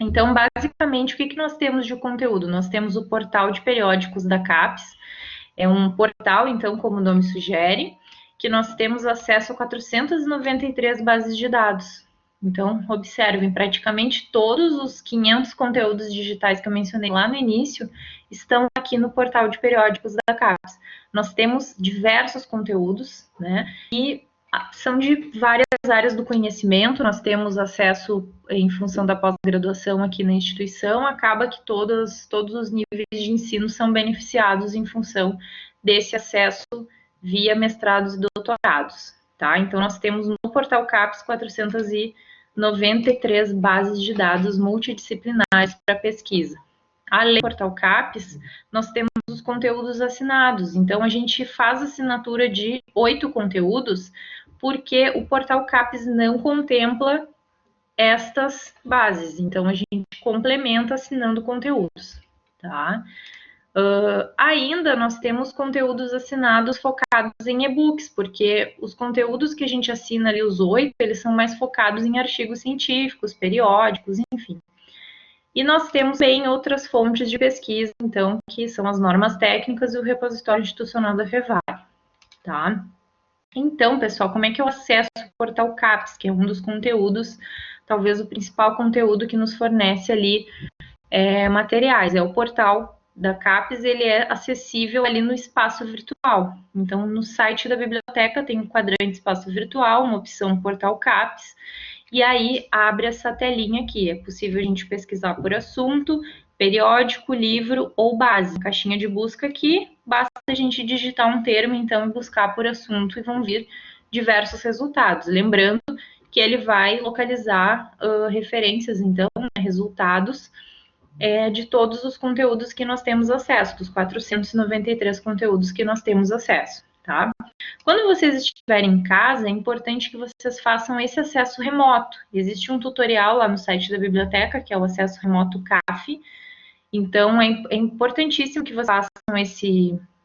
Então, basicamente, o que nós temos de conteúdo? Nós temos o portal de periódicos da CAPES, é um portal, então, como o nome sugere, que nós temos acesso a 493 bases de dados. Então, observem, praticamente todos os 500 conteúdos digitais que eu mencionei lá no início estão aqui no portal de periódicos da CAPES. Nós temos diversos conteúdos, né, e são de várias áreas do conhecimento, nós temos acesso em função da pós-graduação aqui na instituição, acaba que todos os níveis de ensino são beneficiados em função desse acesso via mestrados e doutorados, tá? Então, nós temos no portal CAPES 493 bases de dados multidisciplinares para pesquisa. Além do portal CAPES, nós temos os conteúdos assinados. Então, a gente faz assinatura de 8 conteúdos, porque o portal CAPES não contempla estas bases. Então, a gente complementa assinando conteúdos, tá? Ainda nós temos conteúdos assinados focados em e-books, porque os conteúdos que a gente assina ali, os 8, eles são mais focados em artigos científicos, periódicos, enfim. E nós temos também outras fontes de pesquisa, então, que são as normas técnicas e o repositório institucional da Fevale, tá? Então, pessoal, como é que eu acesso o portal CAPES, que é um dos conteúdos, talvez o principal conteúdo que nos fornece ali materiais, é o portal da CAPES, ele é acessível ali no espaço virtual. Então, no site da biblioteca tem um quadrante espaço virtual, uma opção portal CAPES, e aí abre essa telinha aqui. É possível a gente pesquisar por assunto, periódico, livro ou base. Caixinha de busca aqui, basta a gente digitar um termo, então, e buscar por assunto, e vão vir diversos resultados. Lembrando que ele vai localizar referências, então, resultados de todos os conteúdos que nós temos acesso, dos 493 conteúdos que nós temos acesso, tá? Quando vocês estiverem em casa, é importante que vocês façam esse acesso remoto. Existe um tutorial lá no site da biblioteca, que é o acesso remoto CAF. Então, é importantíssimo que vocês façam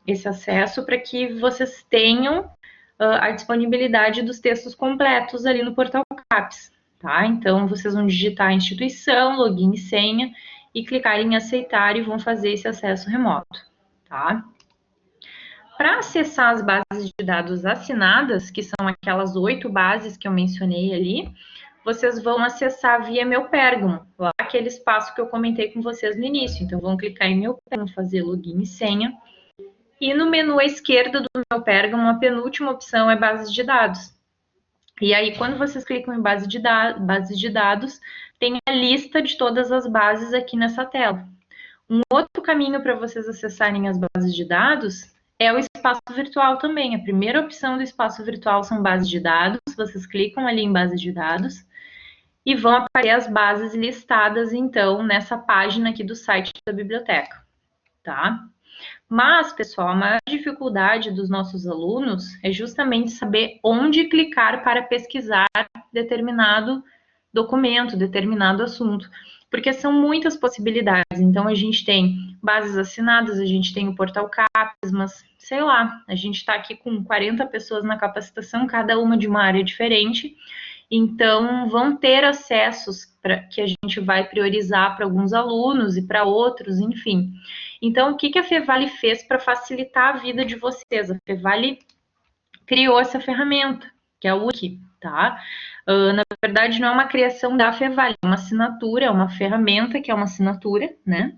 esse acesso para que vocês tenham a disponibilidade dos textos completos ali no portal CAPES, tá? Então, vocês vão digitar a instituição, login e senha, e clicar em aceitar e vão fazer esse acesso remoto, tá? Para acessar as bases de dados assinadas, que são aquelas 8 bases que eu mencionei ali, vocês vão acessar via Meu Pérgamo, lá aquele espaço que eu comentei com vocês no início. Então, vão clicar em Meu Pérgamo, fazer login e senha. E no menu à esquerda do Meu Pérgamo, a penúltima opção é bases de dados. E aí, quando vocês clicam em bases de dados, tem a lista de todas as bases aqui nessa tela. Um outro caminho para vocês acessarem as bases de dados é o espaço virtual também. A primeira opção do espaço virtual são bases de dados. Vocês clicam ali em bases de dados e vão aparecer as bases listadas, então, nessa página aqui do site da biblioteca, tá? Mas, pessoal, a maior dificuldade dos nossos alunos é justamente saber onde clicar para pesquisar determinado documento, determinado assunto, porque são muitas possibilidades. Então, a gente tem bases assinadas, a gente tem o portal CAPES, mas, sei lá, a gente está aqui com 40 pessoas na capacitação, cada uma de uma área diferente, então vão ter acessos que a gente vai priorizar para alguns alunos e para outros, enfim. Então, o que a Fevale fez para facilitar a vida de vocês? A Fevale criou essa ferramenta, que é o Unique, tá? Na verdade, não é uma criação da Fevale, é uma assinatura, é uma ferramenta que é uma assinatura, né?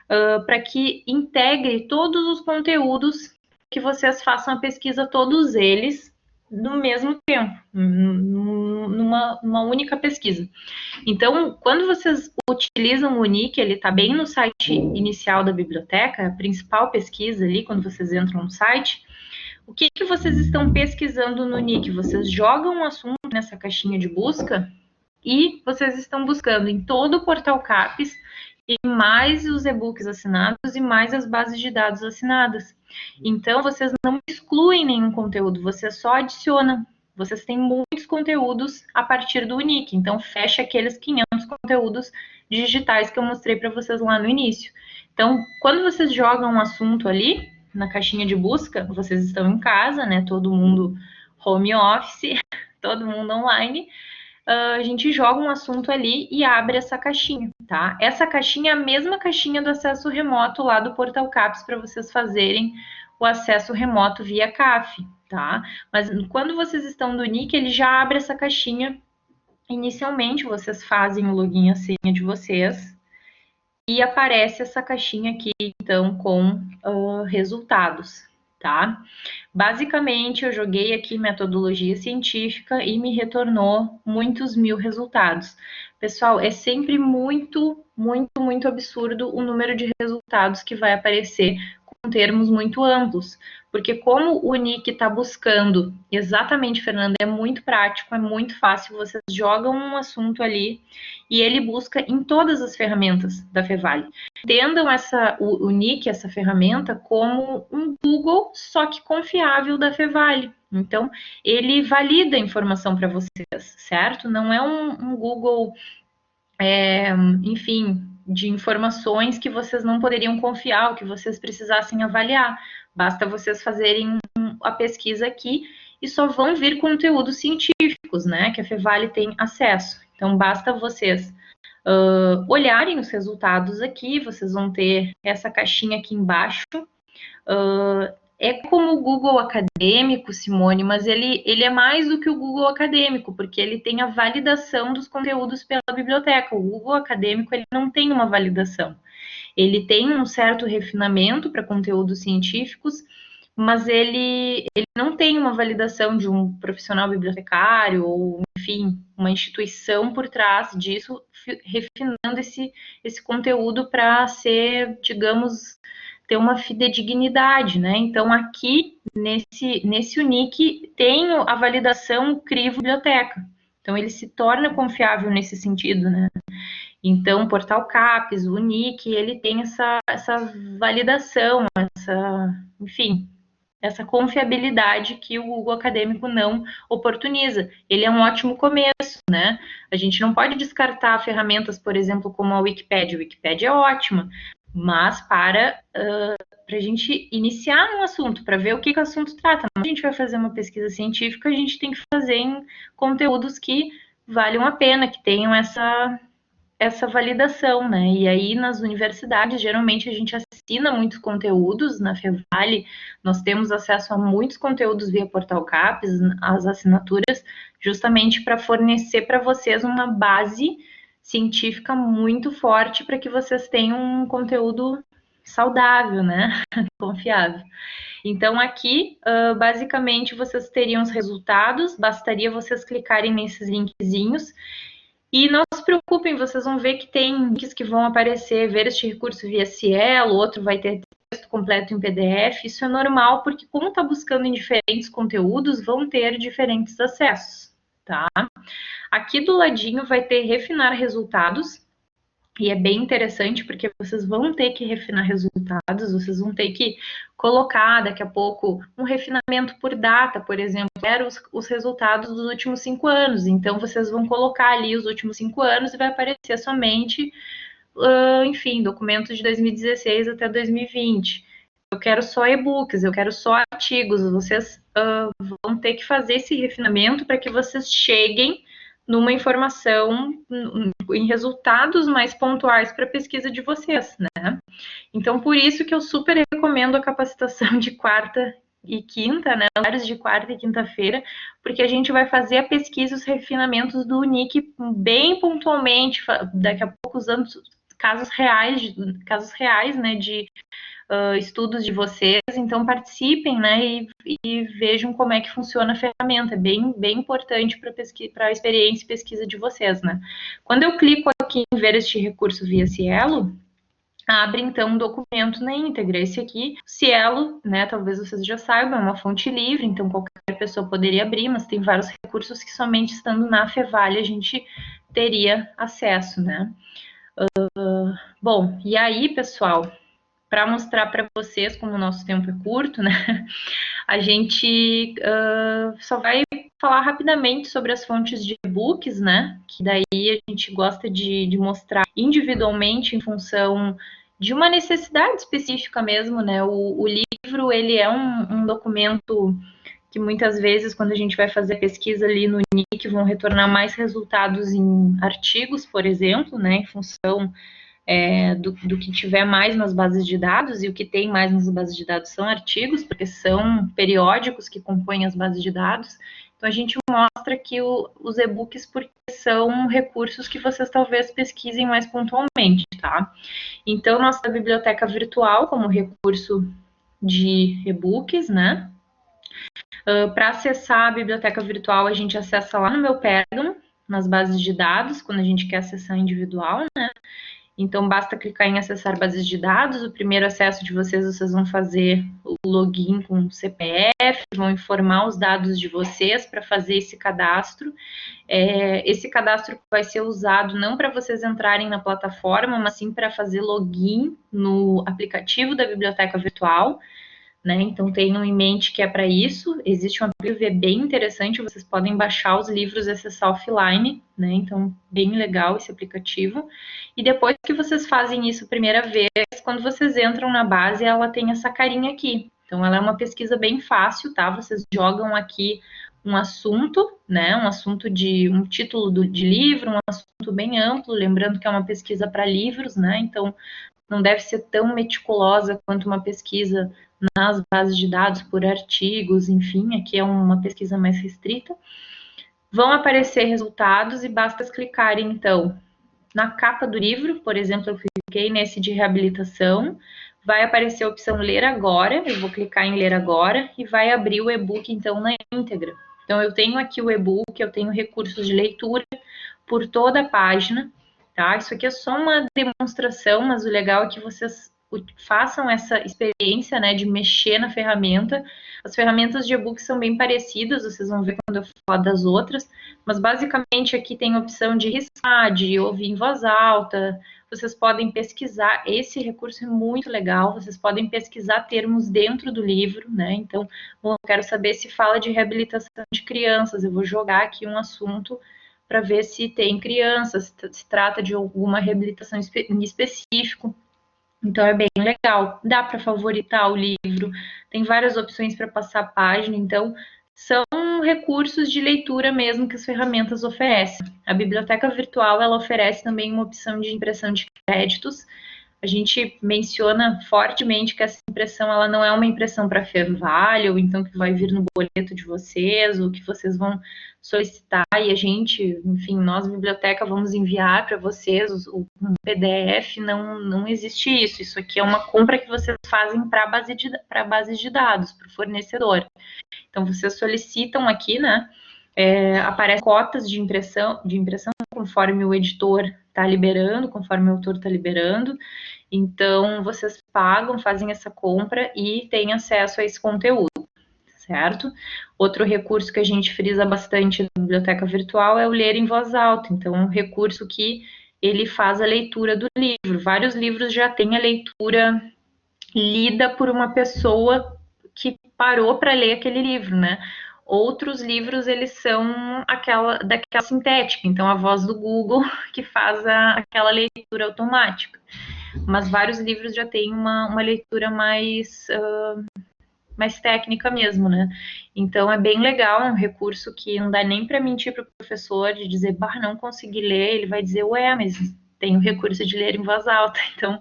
Para que integre todos os conteúdos que vocês façam a pesquisa, todos eles, no mesmo tempo, numa única pesquisa. Então, quando vocês utilizam o Unique, ele está bem no site inicial da biblioteca, a principal pesquisa ali, quando vocês entram no site. O que vocês estão pesquisando no Unique? Vocês jogam um assunto nessa caixinha de busca e vocês estão buscando em todo o portal CAPES e mais os e-books assinados e mais as bases de dados assinadas. Então, vocês não excluem nenhum conteúdo, vocês só adicionam. Vocês têm muitos conteúdos a partir do Unique, então fecha aqueles 500 conteúdos digitais que eu mostrei para vocês lá no início. Então, quando vocês jogam um assunto ali, na caixinha de busca, vocês estão em casa, né? Todo mundo home office, todo mundo online. A gente joga um assunto ali e abre essa caixinha, tá? Essa caixinha é a mesma caixinha do acesso remoto lá do Portal CAPES para vocês fazerem o acesso remoto via CAF, tá? Mas quando vocês estão no Unique, ele já abre essa caixinha. Inicialmente, vocês fazem o login e a senha de vocês e aparece essa caixinha aqui, então, com resultados, tá? Basicamente, eu joguei aqui metodologia científica e me retornou muitos mil resultados. Pessoal, é sempre muito, muito, muito absurdo o número de resultados que vai aparecer com termos muito amplos. Porque como o Unique está buscando, exatamente, Fernanda, é muito prático, é muito fácil, vocês jogam um assunto ali e ele busca em todas as ferramentas da Fevale. Entendam o Unique, essa ferramenta, como um Google, só que confiável da Fevale. Então, ele valida a informação para vocês, certo? Não é um Google, enfim, de informações que vocês não poderiam confiar, ou que vocês precisassem avaliar. Basta vocês fazerem a pesquisa aqui e só vão vir conteúdos científicos, né? Que a Fevale tem acesso. Então, basta vocês olharem os resultados aqui, vocês vão ter essa caixinha aqui embaixo. É como o Google Acadêmico, Simone, mas ele é mais do que o Google Acadêmico, porque ele tem a validação dos conteúdos pela biblioteca. O Google Acadêmico ele não tem uma validação. Ele tem um certo refinamento para conteúdos científicos, mas ele não tem uma validação de um profissional bibliotecário ou, enfim, uma instituição por trás disso, refinando esse conteúdo para ser, digamos, ter uma fidedignidade, né? Então, aqui, nesse Unique, tem a validação Crivo Biblioteca. Então, ele se torna confiável nesse sentido, né? Então, o Portal CAPES, o Unique, ele tem essa validação, enfim, essa confiabilidade que o Google Acadêmico não oportuniza. Ele é um ótimo começo, né? A gente não pode descartar ferramentas, por exemplo, como a Wikipédia. A Wikipédia é ótima, mas para a gente iniciar um assunto, para ver o que o assunto trata. Quando a gente vai fazer uma pesquisa científica, a gente tem que fazer em conteúdos que valham a pena, que tenham essa validação, né? E aí, nas universidades, geralmente a gente assina muitos conteúdos na Fevale, nós temos acesso a muitos conteúdos via Portal CAPES, as assinaturas, justamente para fornecer para vocês uma base científica muito forte para que vocês tenham um conteúdo saudável, né? Confiável. Então, aqui, basicamente, vocês teriam os resultados, bastaria vocês clicarem nesses linkzinhos. E não se preocupem, vocês vão ver que tem links que vão aparecer, ver este recurso via Cielo, outro vai ter texto completo em PDF. Isso é normal, porque como está buscando em diferentes conteúdos, vão ter diferentes acessos, tá? Aqui do ladinho vai ter refinar resultados, e é bem interessante, porque vocês vão ter que refinar resultados, vocês vão ter que colocar daqui a pouco um refinamento por data, por exemplo, eram os resultados dos últimos 5 anos, então vocês vão colocar ali os últimos 5 anos e vai aparecer somente, enfim, documentos de 2016 até 2020. Eu quero só e-books, eu quero só artigos, vocês vão ter que fazer esse refinamento para que vocês cheguem numa informação, em resultados mais pontuais para a pesquisa de vocês, né? Então, por isso que eu super recomendo a capacitação de quarta e quinta, né, horários de quarta e quinta-feira, porque a gente vai fazer a pesquisa, os refinamentos do NIC bem pontualmente, daqui a pouco usando casos reais, né, de estudos de vocês, então participem, né, e vejam como é que funciona a ferramenta, é bem importante para a experiência e pesquisa de vocês, né. Quando eu clico aqui em ver este recurso via Cielo, abre então um documento na íntegra. Esse aqui, Cielo, né, talvez vocês já saibam, é uma fonte livre, então qualquer pessoa poderia abrir, mas tem vários recursos que somente estando na Fevale a gente teria acesso, né. Bom, e aí, pessoal, para mostrar para vocês como o nosso tempo é curto, né, a gente só vai falar rapidamente sobre as fontes de e-books, né, que daí a gente gosta de mostrar individualmente em função de uma necessidade específica mesmo, né, o livro, ele é um documento que muitas vezes, quando a gente vai fazer pesquisa ali no NIC, vão retornar mais resultados em artigos, por exemplo, né, em função do que tiver mais nas bases de dados, e o que tem mais nas bases de dados são artigos, porque são periódicos que compõem as bases de dados. Então, a gente mostra aqui os e-books porque são recursos que vocês talvez pesquisem mais pontualmente, tá? Então, nossa biblioteca virtual como recurso de e-books, né? Para acessar a biblioteca virtual, a gente acessa lá no meu Pergamo, nas bases de dados, quando a gente quer acessar individual, né? Então, basta clicar em acessar bases de dados. O primeiro acesso de vocês vão fazer o login com o CPF, vão informar os dados de vocês para fazer esse cadastro. Esse cadastro vai ser usado não para vocês entrarem na plataforma, mas sim para fazer login no aplicativo da biblioteca virtual. Né? Então tenham em mente que é para isso. Existe um aplicativo bem interessante, vocês podem baixar os livros e acessar offline, né? Então, bem legal esse aplicativo. E depois que vocês fazem isso a primeira vez, quando vocês entram na base, ela tem essa carinha aqui. Então, ela é uma pesquisa bem fácil, tá? Vocês jogam aqui um assunto, né? Um assunto de um título de livro, um assunto bem amplo, lembrando que é uma pesquisa para livros, né? Então, não deve ser tão meticulosa quanto uma pesquisa nas bases de dados por artigos, enfim, aqui é uma pesquisa mais restrita. Vão aparecer resultados e basta clicarem, então, na capa do livro, por exemplo, eu cliquei nesse de reabilitação, vai aparecer a opção ler agora, eu vou clicar em ler agora e vai abrir o e-book, então, na íntegra. Então, eu tenho aqui o e-book, eu tenho recursos de leitura por toda a página, tá? Isso aqui é só uma demonstração, mas o legal é que vocês façam essa experiência, né, de mexer na ferramenta. As ferramentas de e-book são bem parecidas, vocês vão ver quando eu falar das outras, mas basicamente aqui tem a opção de riscar, de ouvir em voz alta, vocês podem pesquisar, esse recurso é muito legal, vocês podem pesquisar termos dentro do livro, né, então, bom, eu quero saber se fala de reabilitação de crianças, eu vou jogar aqui um assunto para ver se tem crianças, se trata de alguma reabilitação em específico. Então é bem legal. Dá para favoritar o livro, tem várias opções para passar a página, então são recursos de leitura mesmo que as ferramentas oferecem. A biblioteca virtual ela oferece também uma opção de impressão de créditos. A gente menciona fortemente que essa impressão ela não é uma impressão para Fevale, ou então que vai vir no boleto de vocês, ou que vocês vão solicitar e a gente, enfim, nós, biblioteca, vamos enviar para vocês um PDF, não existe isso. Isso aqui é uma compra que vocês fazem para a base de dados, para o fornecedor. Então, vocês solicitam aqui, né, aparecem cotas de impressão conforme o editor está liberando, conforme o autor está liberando. Então, vocês pagam, fazem essa compra e têm acesso a esse conteúdo, certo? Outro recurso que a gente frisa bastante na biblioteca virtual é o ler em voz alta. Então, é um recurso que ele faz a leitura do livro. Vários livros já têm a leitura lida por uma pessoa que parou para ler aquele livro, né? Outros livros, eles são daquela sintética, então a voz do Google que faz aquela leitura automática. Mas vários livros já têm uma leitura mais técnica mesmo, né? Então é bem legal, é um recurso que não dá nem para mentir para o professor de dizer, bah, não consegui ler, ele vai dizer, ué, mas tem o recurso de ler em voz alta, então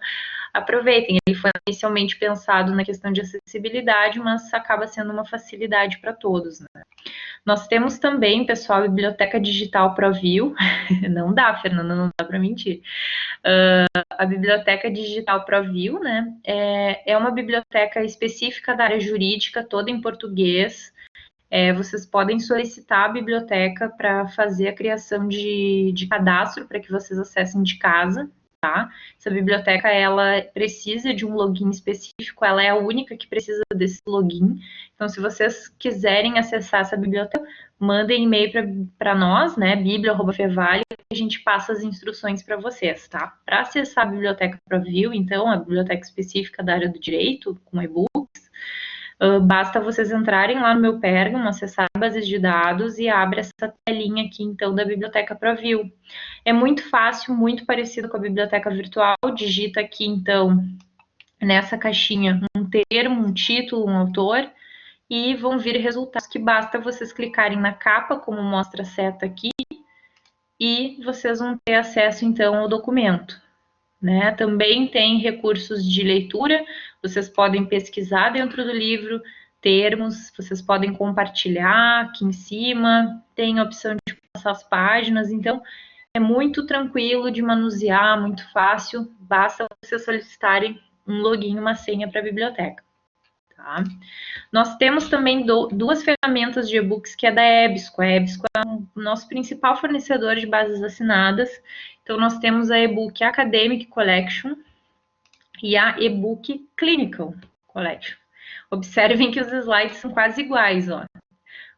aproveitem. Ele foi inicialmente pensado na questão de acessibilidade, mas acaba sendo uma facilidade para todos, né? Nós temos também, pessoal, a Biblioteca Digital ProView. Não dá, Fernanda, não dá para mentir. A Biblioteca Digital ProView, né, é uma biblioteca específica da área jurídica, toda em português. Vocês podem solicitar a biblioteca para fazer a criação de cadastro para que vocês acessem de casa, tá? Essa biblioteca, ela precisa de um login específico, ela é a única que precisa desse login. Então, se vocês quiserem acessar essa biblioteca, mandem e-mail para nós, né, biblia@fevale, e a gente passa as instruções para vocês, tá? Para acessar a biblioteca ProView, então, a biblioteca específica da área do direito, com e-books, basta vocês entrarem lá no meu Pérgamo, acessar bases de dados e abre essa telinha aqui, então, da Biblioteca ProView. É muito fácil, muito parecido com a biblioteca virtual. Digita aqui, então, nessa caixinha, um termo, um título, um autor, e vão vir resultados que basta vocês clicarem na capa, como mostra a seta aqui, e vocês vão ter acesso, então, ao documento. Né? Também tem recursos de leitura, vocês podem pesquisar dentro do livro termos, vocês podem compartilhar aqui em cima, tem a opção de passar as páginas, então é muito tranquilo de manusear, muito fácil, basta vocês solicitarem um login e uma senha para a biblioteca. Tá? Nós temos também duas ferramentas de e-books que é da EBSCO. A EBSCO é o nosso principal fornecedor de bases assinadas. Então, nós temos a e-book Academic Collection e a e-book Clinical Collection. Observem que os slides são quase iguais, ó. O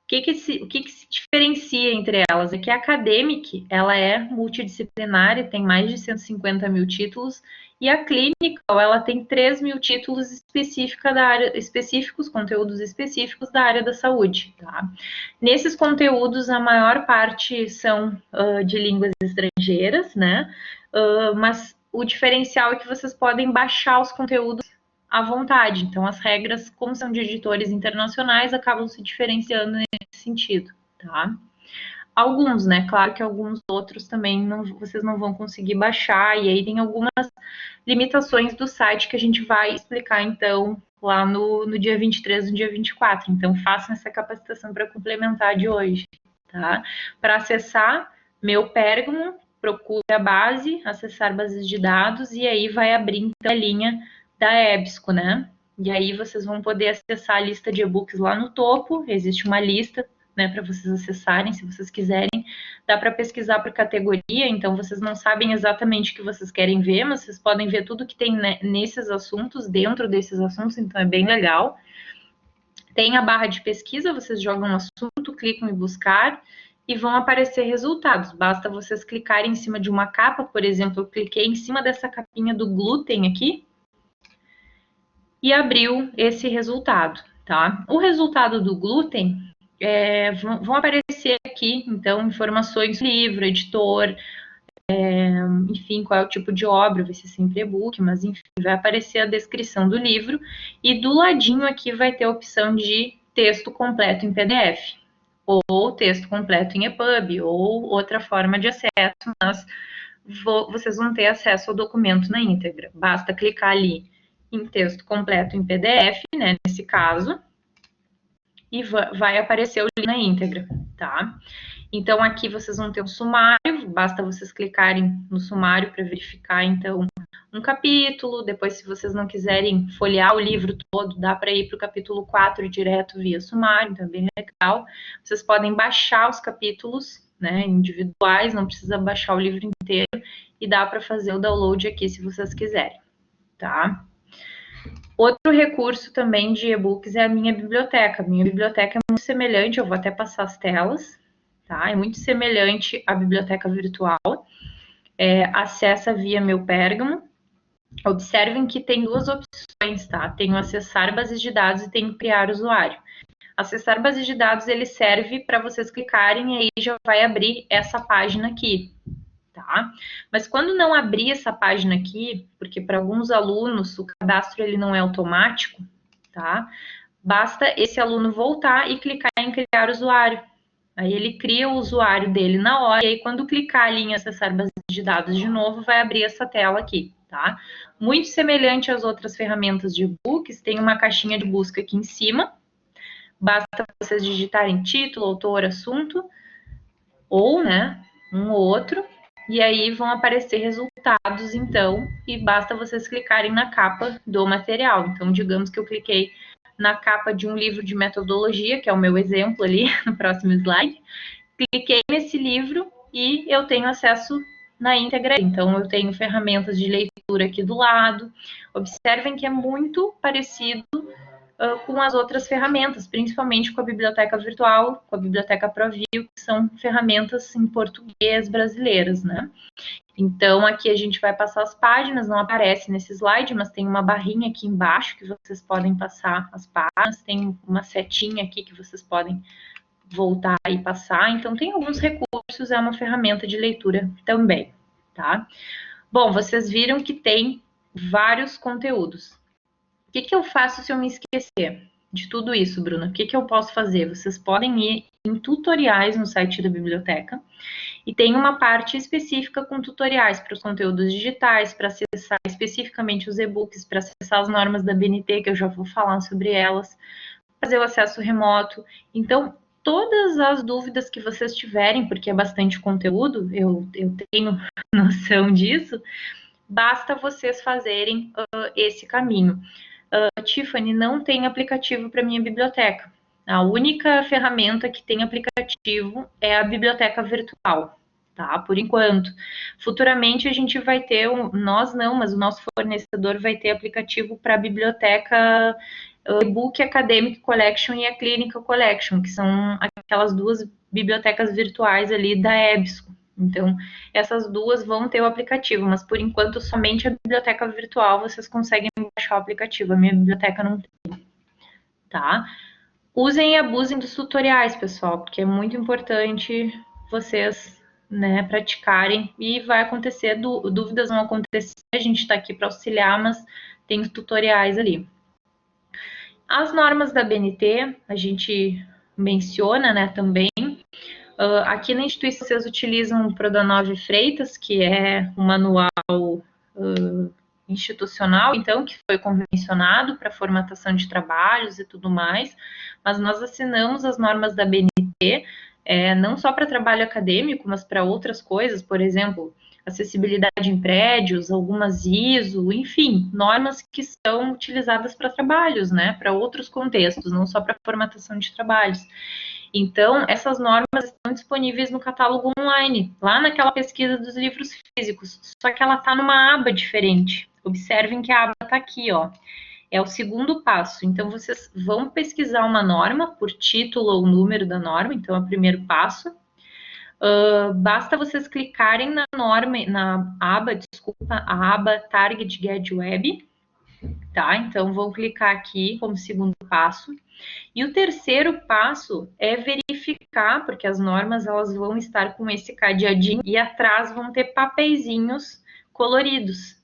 que se diferencia entre elas? É que a Academic, ela é multidisciplinar e tem mais de 150 mil títulos, e a Clinical, ela tem 3 mil títulos específicos, conteúdos específicos da área da saúde, tá? Nesses conteúdos, a maior parte são de línguas estrangeiras, né? Mas o diferencial é que vocês podem baixar os conteúdos à vontade. Então, as regras, como são de editores internacionais, acabam se diferenciando nesse sentido, tá? Alguns, né? Claro que alguns outros também vocês não vão conseguir baixar, e aí tem algumas limitações do site que a gente vai explicar, então, lá no dia 23 e no dia 24. Então, façam essa capacitação para complementar de hoje, tá? Para acessar meu Pérgamo, procure a base, acessar bases de dados, e aí vai abrir, então, a linha da EBSCO, né? E aí vocês vão poder acessar a lista de e-books lá no topo, existe uma lista, né, para vocês acessarem, se vocês quiserem. Dá para pesquisar por categoria, então vocês não sabem exatamente o que vocês querem ver, mas vocês podem ver tudo que tem, né, nesses assuntos, dentro desses assuntos, então é bem legal. Tem a barra de pesquisa, vocês jogam um assunto, clicam em buscar e vão aparecer resultados. Basta vocês clicarem em cima de uma capa, por exemplo, eu cliquei em cima dessa capinha do glúten aqui, e abriu esse resultado, tá? O resultado do glúten, vão aparecer aqui, então, informações do livro, editor, enfim, qual é o tipo de obra, vai ser sempre e-book, mas enfim, vai aparecer a descrição do livro, e do ladinho aqui vai ter a opção de texto completo em PDF, ou texto completo em EPUB, ou outra forma de acesso, mas vocês vão ter acesso ao documento na íntegra. Basta clicar ali em texto completo em PDF, né, nesse caso, e vai aparecer o link na íntegra, tá? Então, aqui vocês vão ter um sumário, basta vocês clicarem no sumário para verificar, então, um capítulo. Depois, se vocês não quiserem folhear o livro todo, dá para ir para o capítulo 4 direto via sumário, então é bem legal. Vocês podem baixar os capítulos, né, individuais, não precisa baixar o livro inteiro, e dá para fazer o download aqui se vocês quiserem, tá? Outro recurso também de e-books é a minha biblioteca. Minha biblioteca é muito semelhante, eu vou até passar as telas, tá? É muito semelhante à biblioteca virtual. Acessa via meu Pérgamo. Observem que tem duas opções, tá? Tem o acessar bases de dados e tem o criar usuário. Acessar bases de dados, ele serve para vocês clicarem e aí já vai abrir essa página aqui, tá? Mas quando não abrir essa página aqui, porque para alguns alunos o cadastro ele não é automático, tá? Basta esse aluno voltar e clicar em criar usuário, Aí ele cria o usuário dele na hora, e aí quando clicar ali em acessar base de dados de novo, vai abrir essa tela aqui, tá? Muito semelhante às outras ferramentas de e-books, tem uma caixinha de busca aqui em cima, basta vocês digitarem título, autor, assunto, ou, né, um ou outro, e aí vão aparecer resultados, então, e basta vocês clicarem na capa do material. Então, digamos que eu cliquei na capa de um livro de metodologia, que é o meu exemplo ali no próximo slide, cliquei nesse livro e eu tenho acesso na íntegra. Então, eu tenho ferramentas de leitura aqui do lado. Observem que é muito parecido com as outras ferramentas, principalmente com a biblioteca virtual, com a biblioteca ProView, que são ferramentas em português brasileiras, né? Então, aqui a gente vai passar as páginas, não aparece nesse slide, mas tem uma barrinha aqui embaixo que vocês podem passar as páginas, tem uma setinha aqui que vocês podem voltar e passar. Então, tem alguns recursos, é uma ferramenta de leitura também, tá? Bom, vocês viram que tem vários conteúdos. O que eu faço se eu me esquecer de tudo isso, Bruna? O que eu posso fazer? Vocês podem ir em tutoriais no site da biblioteca e tem uma parte específica com tutoriais para os conteúdos digitais, para acessar especificamente os e-books, para acessar as normas da BNT, que eu já vou falar sobre elas, fazer o acesso remoto. Então, todas as dúvidas que vocês tiverem, porque é bastante conteúdo, eu tenho noção disso, basta vocês fazerem esse caminho. Tiffany, não tem aplicativo para minha biblioteca. A única ferramenta que tem aplicativo é a biblioteca virtual, tá? Por enquanto. Futuramente a gente vai ter, nós não, mas o nosso fornecedor vai ter aplicativo para a biblioteca e-book Academic Collection e a Clinical Collection, que são aquelas duas bibliotecas virtuais ali da EBSCO. Então, essas duas vão ter o aplicativo, mas por enquanto somente a biblioteca virtual vocês conseguem baixar o aplicativo. A minha biblioteca não tem, tá? Usem e abusem dos tutoriais, pessoal, porque é muito importante vocês, né, praticarem e vai acontecer, dúvidas vão acontecer, a gente está aqui para auxiliar, mas tem os tutoriais ali. As normas da BNT, a gente menciona, né, também. Aqui na instituição, vocês utilizam o Prodanove Freitas, que é um manual institucional, então, que foi convencionado para formatação de trabalhos e tudo mais, mas nós assinamos as normas da BNT, não só para trabalho acadêmico, mas para outras coisas, por exemplo, acessibilidade em prédios, algumas ISO, enfim, normas que são utilizadas para trabalhos, né, para outros contextos, não só para formatação de trabalhos. Então, essas normas estão disponíveis no catálogo online, lá naquela pesquisa dos livros físicos, só que ela está numa aba diferente. Observem que a aba está aqui, ó. É o segundo passo. Então, vocês vão pesquisar uma norma por título ou número da norma, então é o primeiro passo. Basta vocês clicarem na norma, na aba, a aba Target Get Web, tá? Então, vou clicar aqui como segundo passo. E o terceiro passo é verificar, porque as normas elas vão estar com esse cadeadinho e atrás vão ter papeizinhos coloridos.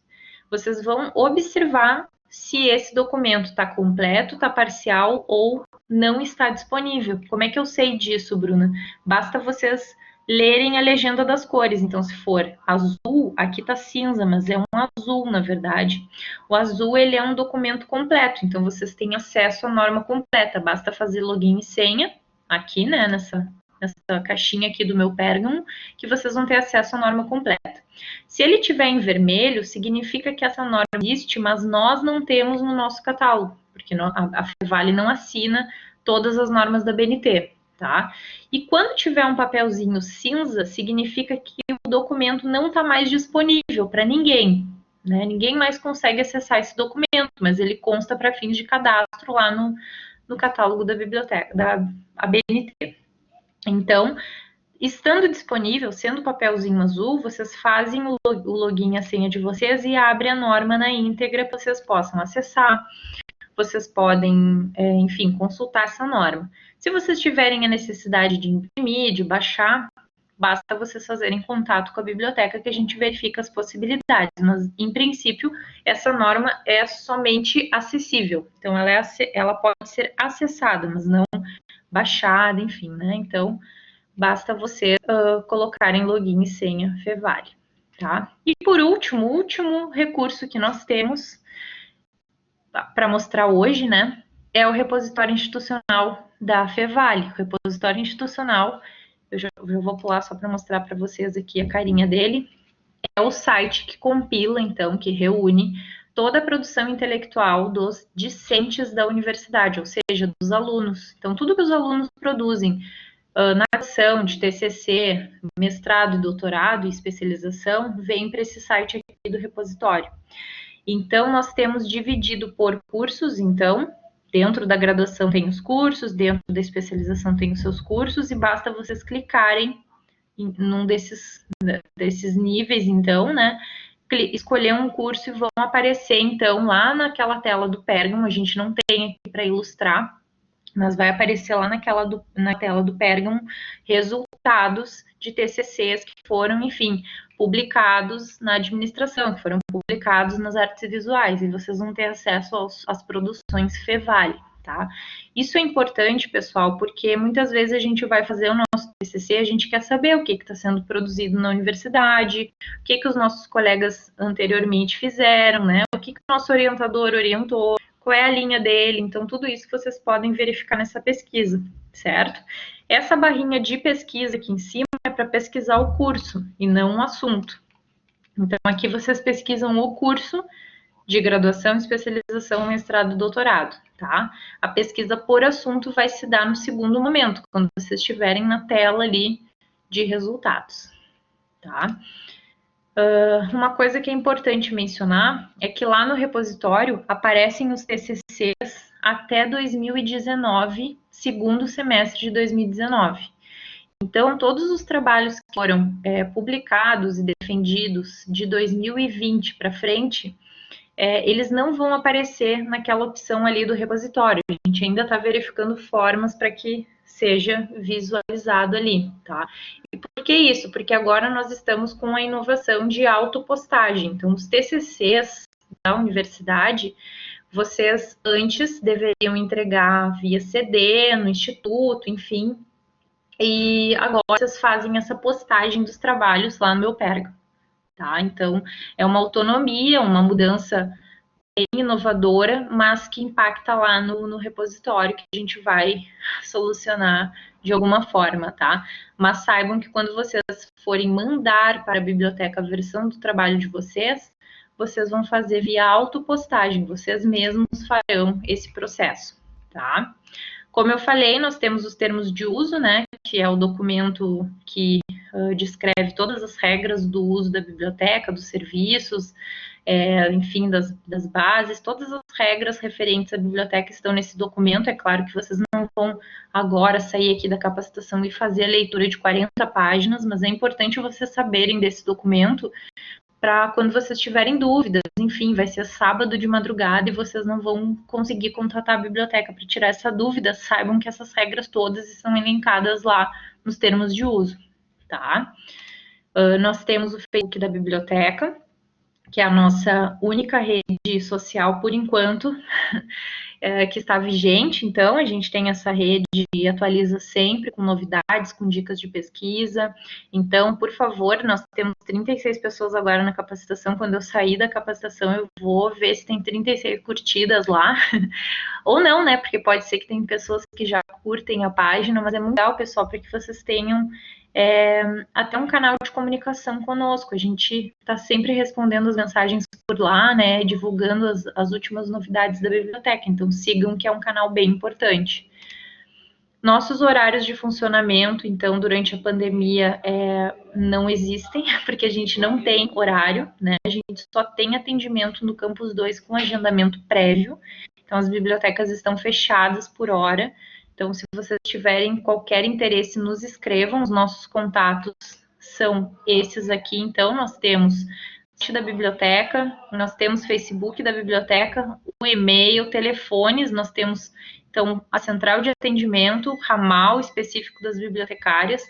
Vocês vão observar se esse documento está completo, está parcial ou não está disponível. Como é que eu sei disso, Bruna? Basta vocês lerem a legenda das cores. Então, se for azul, aqui está cinza, mas é um azul, na verdade. O azul, ele é um documento completo, então vocês têm acesso à norma completa. Basta fazer login e senha aqui, né, nessa caixinha aqui do meu Pérgamo, que vocês vão ter acesso à norma completa. Se ele tiver em vermelho, significa que essa norma existe, mas nós não temos no nosso catálogo, porque a Fevale não assina todas as normas da BNT, tá? E quando tiver um papelzinho cinza, significa que o documento não está mais disponível para ninguém, né? Ninguém mais consegue acessar esse documento, mas ele consta para fins de cadastro lá no catálogo da biblioteca, da ABNT. Então, estando disponível, sendo papelzinho azul, vocês fazem o login e a senha de vocês e abrem a norma na íntegra para vocês possam acessar. Vocês podem, enfim, consultar essa norma. Se vocês tiverem a necessidade de imprimir, de baixar, basta vocês fazerem contato com a biblioteca que a gente verifica as possibilidades. Mas, em princípio, essa norma é somente acessível. Então, ela pode ser acessada, mas não baixada, enfim, né? Então, basta você colocarem login e senha Fevale, tá? E por último, o último recurso que nós temos para mostrar hoje, né, é o repositório institucional da Fevale. O repositório institucional, eu vou pular só para mostrar para vocês aqui a carinha dele, é o site que compila, então, que reúne toda a produção intelectual dos discentes da universidade, ou seja, dos alunos. Então, tudo que os alunos produzem na ação de TCC, mestrado e doutorado e especialização, vem para esse site aqui do repositório. Então, nós temos dividido por cursos, então, dentro da graduação tem os cursos, dentro da especialização tem os seus cursos, e basta vocês clicarem num desses níveis, então, né, escolher um curso e vão aparecer, então, lá naquela tela do Pérgamo. A gente não tem aqui para ilustrar, mas vai aparecer lá na tela do Pérgamo resultados de TCCs que foram, enfim, publicados na administração, que foram publicados nas artes visuais, e vocês vão ter acesso às produções Fevale, tá? Isso é importante, pessoal, porque muitas vezes a gente vai fazer o nosso TCC, a gente quer saber o que está sendo produzido na universidade, o que os nossos colegas anteriormente fizeram, né? O que o nosso orientador orientou, qual é a linha dele. Então, tudo isso vocês podem verificar nessa pesquisa, certo? Essa barrinha de pesquisa aqui em cima é para pesquisar o curso e não o assunto. Então, aqui vocês pesquisam o curso de graduação, especialização, mestrado e doutorado, tá? A pesquisa por assunto vai se dar no segundo momento, quando vocês estiverem na tela ali de resultados, tá? Uma coisa que é importante mencionar é que lá no repositório aparecem os TCCs até 2019, segundo semestre de 2019. Então, todos os trabalhos que foram publicados e defendidos de 2020 para frente, eles não vão aparecer naquela opção ali do repositório. A gente ainda está verificando formas para que seja visualizado ali, tá? E por que isso? Porque agora nós estamos com a inovação de autopostagem. Então, os TCCs da universidade, vocês antes deveriam entregar via CD, no instituto, enfim, e agora vocês fazem essa postagem dos trabalhos lá no meu Pérgamo, tá? Então, é uma autonomia, uma mudança bem inovadora, mas que impacta lá no repositório, que a gente vai solucionar de alguma forma, tá? Mas saibam que quando vocês forem mandar para a biblioteca a versão do trabalho de vocês, vocês vão fazer via autopostagem, vocês mesmos farão esse processo, tá? Como eu falei, nós temos os termos de uso, né, que é o documento que descreve todas as regras do uso da biblioteca, dos serviços, enfim, das bases, todas as regras referentes à biblioteca estão nesse documento. É claro que vocês não vão agora sair aqui da capacitação e fazer a leitura de 40 páginas, mas é importante vocês saberem desse documento para quando vocês tiverem dúvidas. Enfim, vai ser sábado de madrugada e vocês não vão conseguir contatar a biblioteca para tirar essa dúvida. Saibam que essas regras todas estão elencadas lá nos termos de uso, tá? Nós temos o Facebook da biblioteca, que é a nossa única rede social, por enquanto, que está vigente. Então, a gente tem essa rede e atualiza sempre com novidades, com dicas de pesquisa. Então, por favor, nós temos 36 pessoas agora na capacitação. Quando eu sair da capacitação, eu vou ver se tem 36 curtidas lá. Ou não, né? Porque pode ser que tem pessoas que já curtem a página, mas é muito legal, pessoal, para que vocês tenham até um canal de comunicação conosco. A gente está sempre respondendo as mensagens por lá, né, divulgando as últimas novidades da biblioteca. Então sigam, que é um canal bem importante. Nossos horários de funcionamento, então, durante a pandemia não existem, porque a gente não tem horário, né? A gente só tem atendimento no Campus 2 com agendamento prévio. Então, as bibliotecas estão fechadas por hora. Então, se vocês tiverem qualquer interesse, nos escrevam. Os nossos contatos são esses aqui. Então, nós temos o site da biblioteca, nós temos Facebook da biblioteca, o e-mail, telefones, nós temos, então, a central de atendimento, ramal específico das bibliotecárias.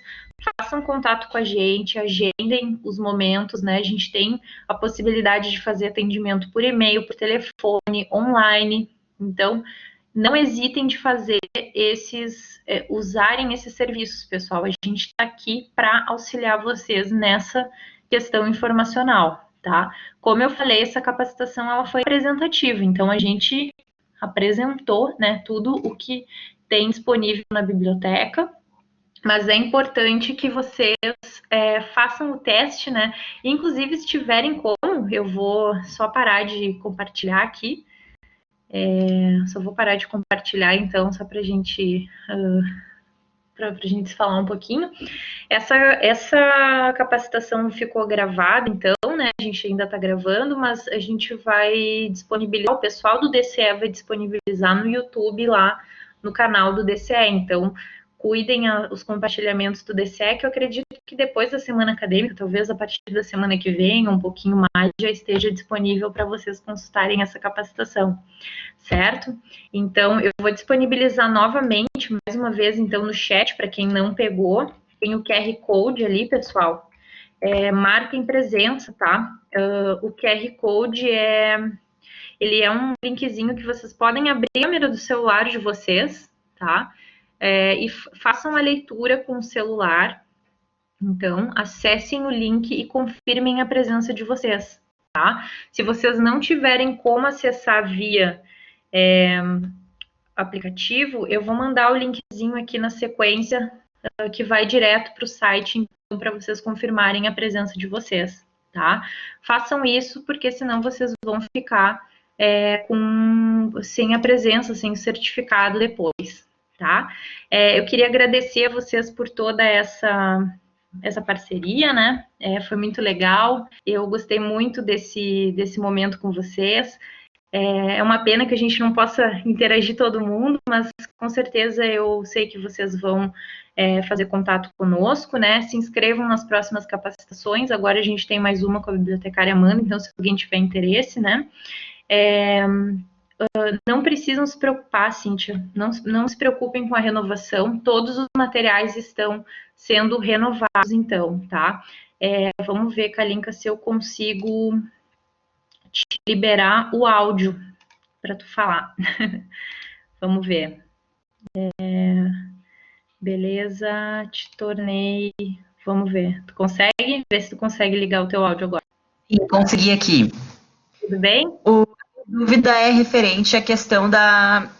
Façam contato com a gente, agendem os momentos, né? A gente tem a possibilidade de fazer atendimento por e-mail, por telefone, online. Então, não hesitem de fazer usarem esses serviços, pessoal. A gente está aqui para auxiliar vocês nessa questão informacional, tá? Como eu falei, essa capacitação ela foi apresentativa, então a gente apresentou, né, tudo o que tem disponível na biblioteca, mas é importante que vocês façam o teste, né? Inclusive, se tiverem como, eu vou só parar de compartilhar aqui. Só vou parar de compartilhar, então, só para gente gente falar um pouquinho. Essa capacitação ficou gravada, então, né? A gente ainda está gravando, mas a gente vai disponibilizar, o pessoal do DCE vai disponibilizar no YouTube lá no canal do DCE. Então, cuidem os compartilhamentos do DCE, que eu acredito que depois da semana acadêmica, talvez a partir da semana que vem, um pouquinho mais, já esteja disponível para vocês consultarem essa capacitação, certo? Então, eu vou disponibilizar novamente, mais uma vez, então, no chat, para quem não pegou, tem o QR Code ali, pessoal. Marquem presença, tá? O QR Code ele é um linkzinho que vocês podem abrir a câmera do celular de vocês, tá? E façam a leitura com o celular. Então, acessem o link e confirmem a presença de vocês, tá? Se vocês não tiverem como acessar via aplicativo, eu vou mandar o linkzinho aqui na sequência que vai direto para o site, então, para vocês confirmarem a presença de vocês, tá? Façam isso, porque senão vocês vão ficar sem a presença, sem o certificado depois, tá? Eu queria agradecer a vocês por toda essa parceria, né? Foi muito legal. Eu gostei muito desse momento com vocês. É uma pena que a gente não possa interagir todo mundo, mas com certeza eu sei que vocês vão fazer contato conosco, né? Se inscrevam nas próximas capacitações. Agora a gente tem mais uma com a bibliotecária Amanda, então se alguém tiver interesse, né? Não precisam se preocupar, Cíntia, não se preocupem com a renovação, todos os materiais estão sendo renovados, então, tá? Vamos ver, Kalinka, se eu consigo te liberar o áudio para tu falar. Vamos ver. Beleza, te tornei. Vamos ver. Tu consegue? Vê se tu consegue ligar o teu áudio agora. Sim, consegui aqui. Tudo bem? A dúvida é referente à questão da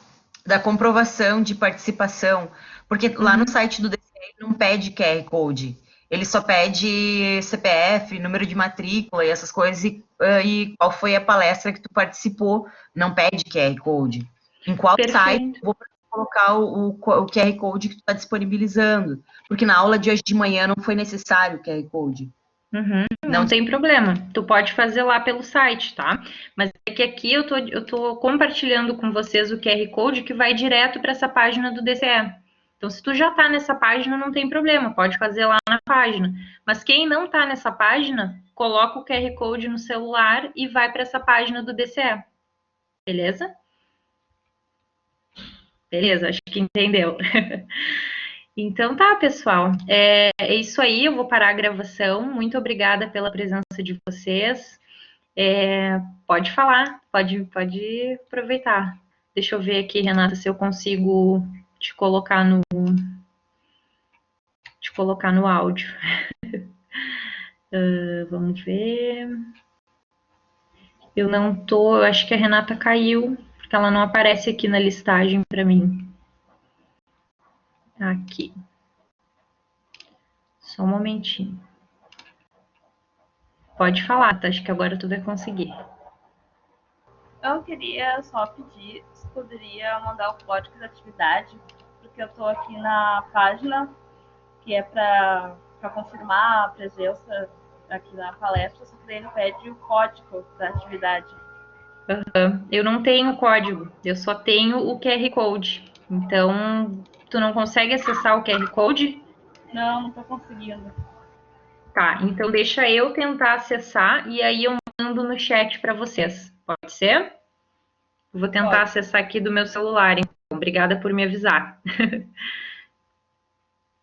comprovação de participação, porque lá no site do DCE não pede QR Code, ele só pede CPF, número de matrícula e essas coisas, e qual foi a palestra que tu participou, não pede QR Code. Em qual site eu vou colocar o QR Code que tu está disponibilizando? Porque na aula de hoje de manhã não foi necessário o QR Code. Não tem problema, tu pode fazer lá pelo site, tá? Mas é que aqui eu tô compartilhando com vocês o QR Code que vai direto para essa página do DCE. Então, se tu já tá nessa página, não tem problema, pode fazer lá na página. Mas quem não tá nessa página, coloca o QR Code no celular e vai para essa página do DCE. Beleza? Beleza, acho que entendeu. Então tá, pessoal. É isso aí, eu vou parar a gravação. Muito obrigada pela presença de vocês. Pode falar, pode aproveitar. Deixa eu ver aqui, Renata, se eu consigo te colocar no áudio. Vamos ver. Eu acho que a Renata caiu, porque ela não aparece aqui na listagem para mim. Aqui. Só um momentinho. Pode falar, tá? Acho que agora tu vai conseguir. Eu queria só pedir se poderia mandar o código da atividade, porque eu estou aqui na página que é para confirmar a presença aqui na palestra, só que daí ele pede o código da atividade. Eu não tenho código, eu só tenho o QR Code. Então, tu não consegue acessar o QR Code? Não estou conseguindo. Tá, então deixa eu tentar acessar e aí eu mando no chat para vocês. Pode ser? Eu vou tentar acessar aqui do meu celular, então. Obrigada por me avisar.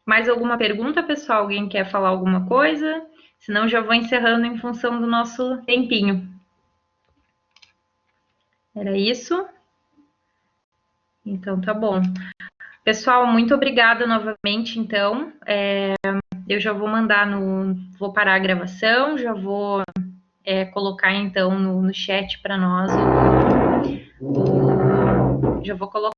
Mais alguma pergunta, pessoal? Alguém quer falar alguma coisa? Senão já vou encerrando em função do nosso tempinho. Era isso? Então, tá bom. Pessoal, muito obrigada novamente, então. Eu já vou mandar vou parar a gravação, já vou colocar, então, no chat para nós já vou colocar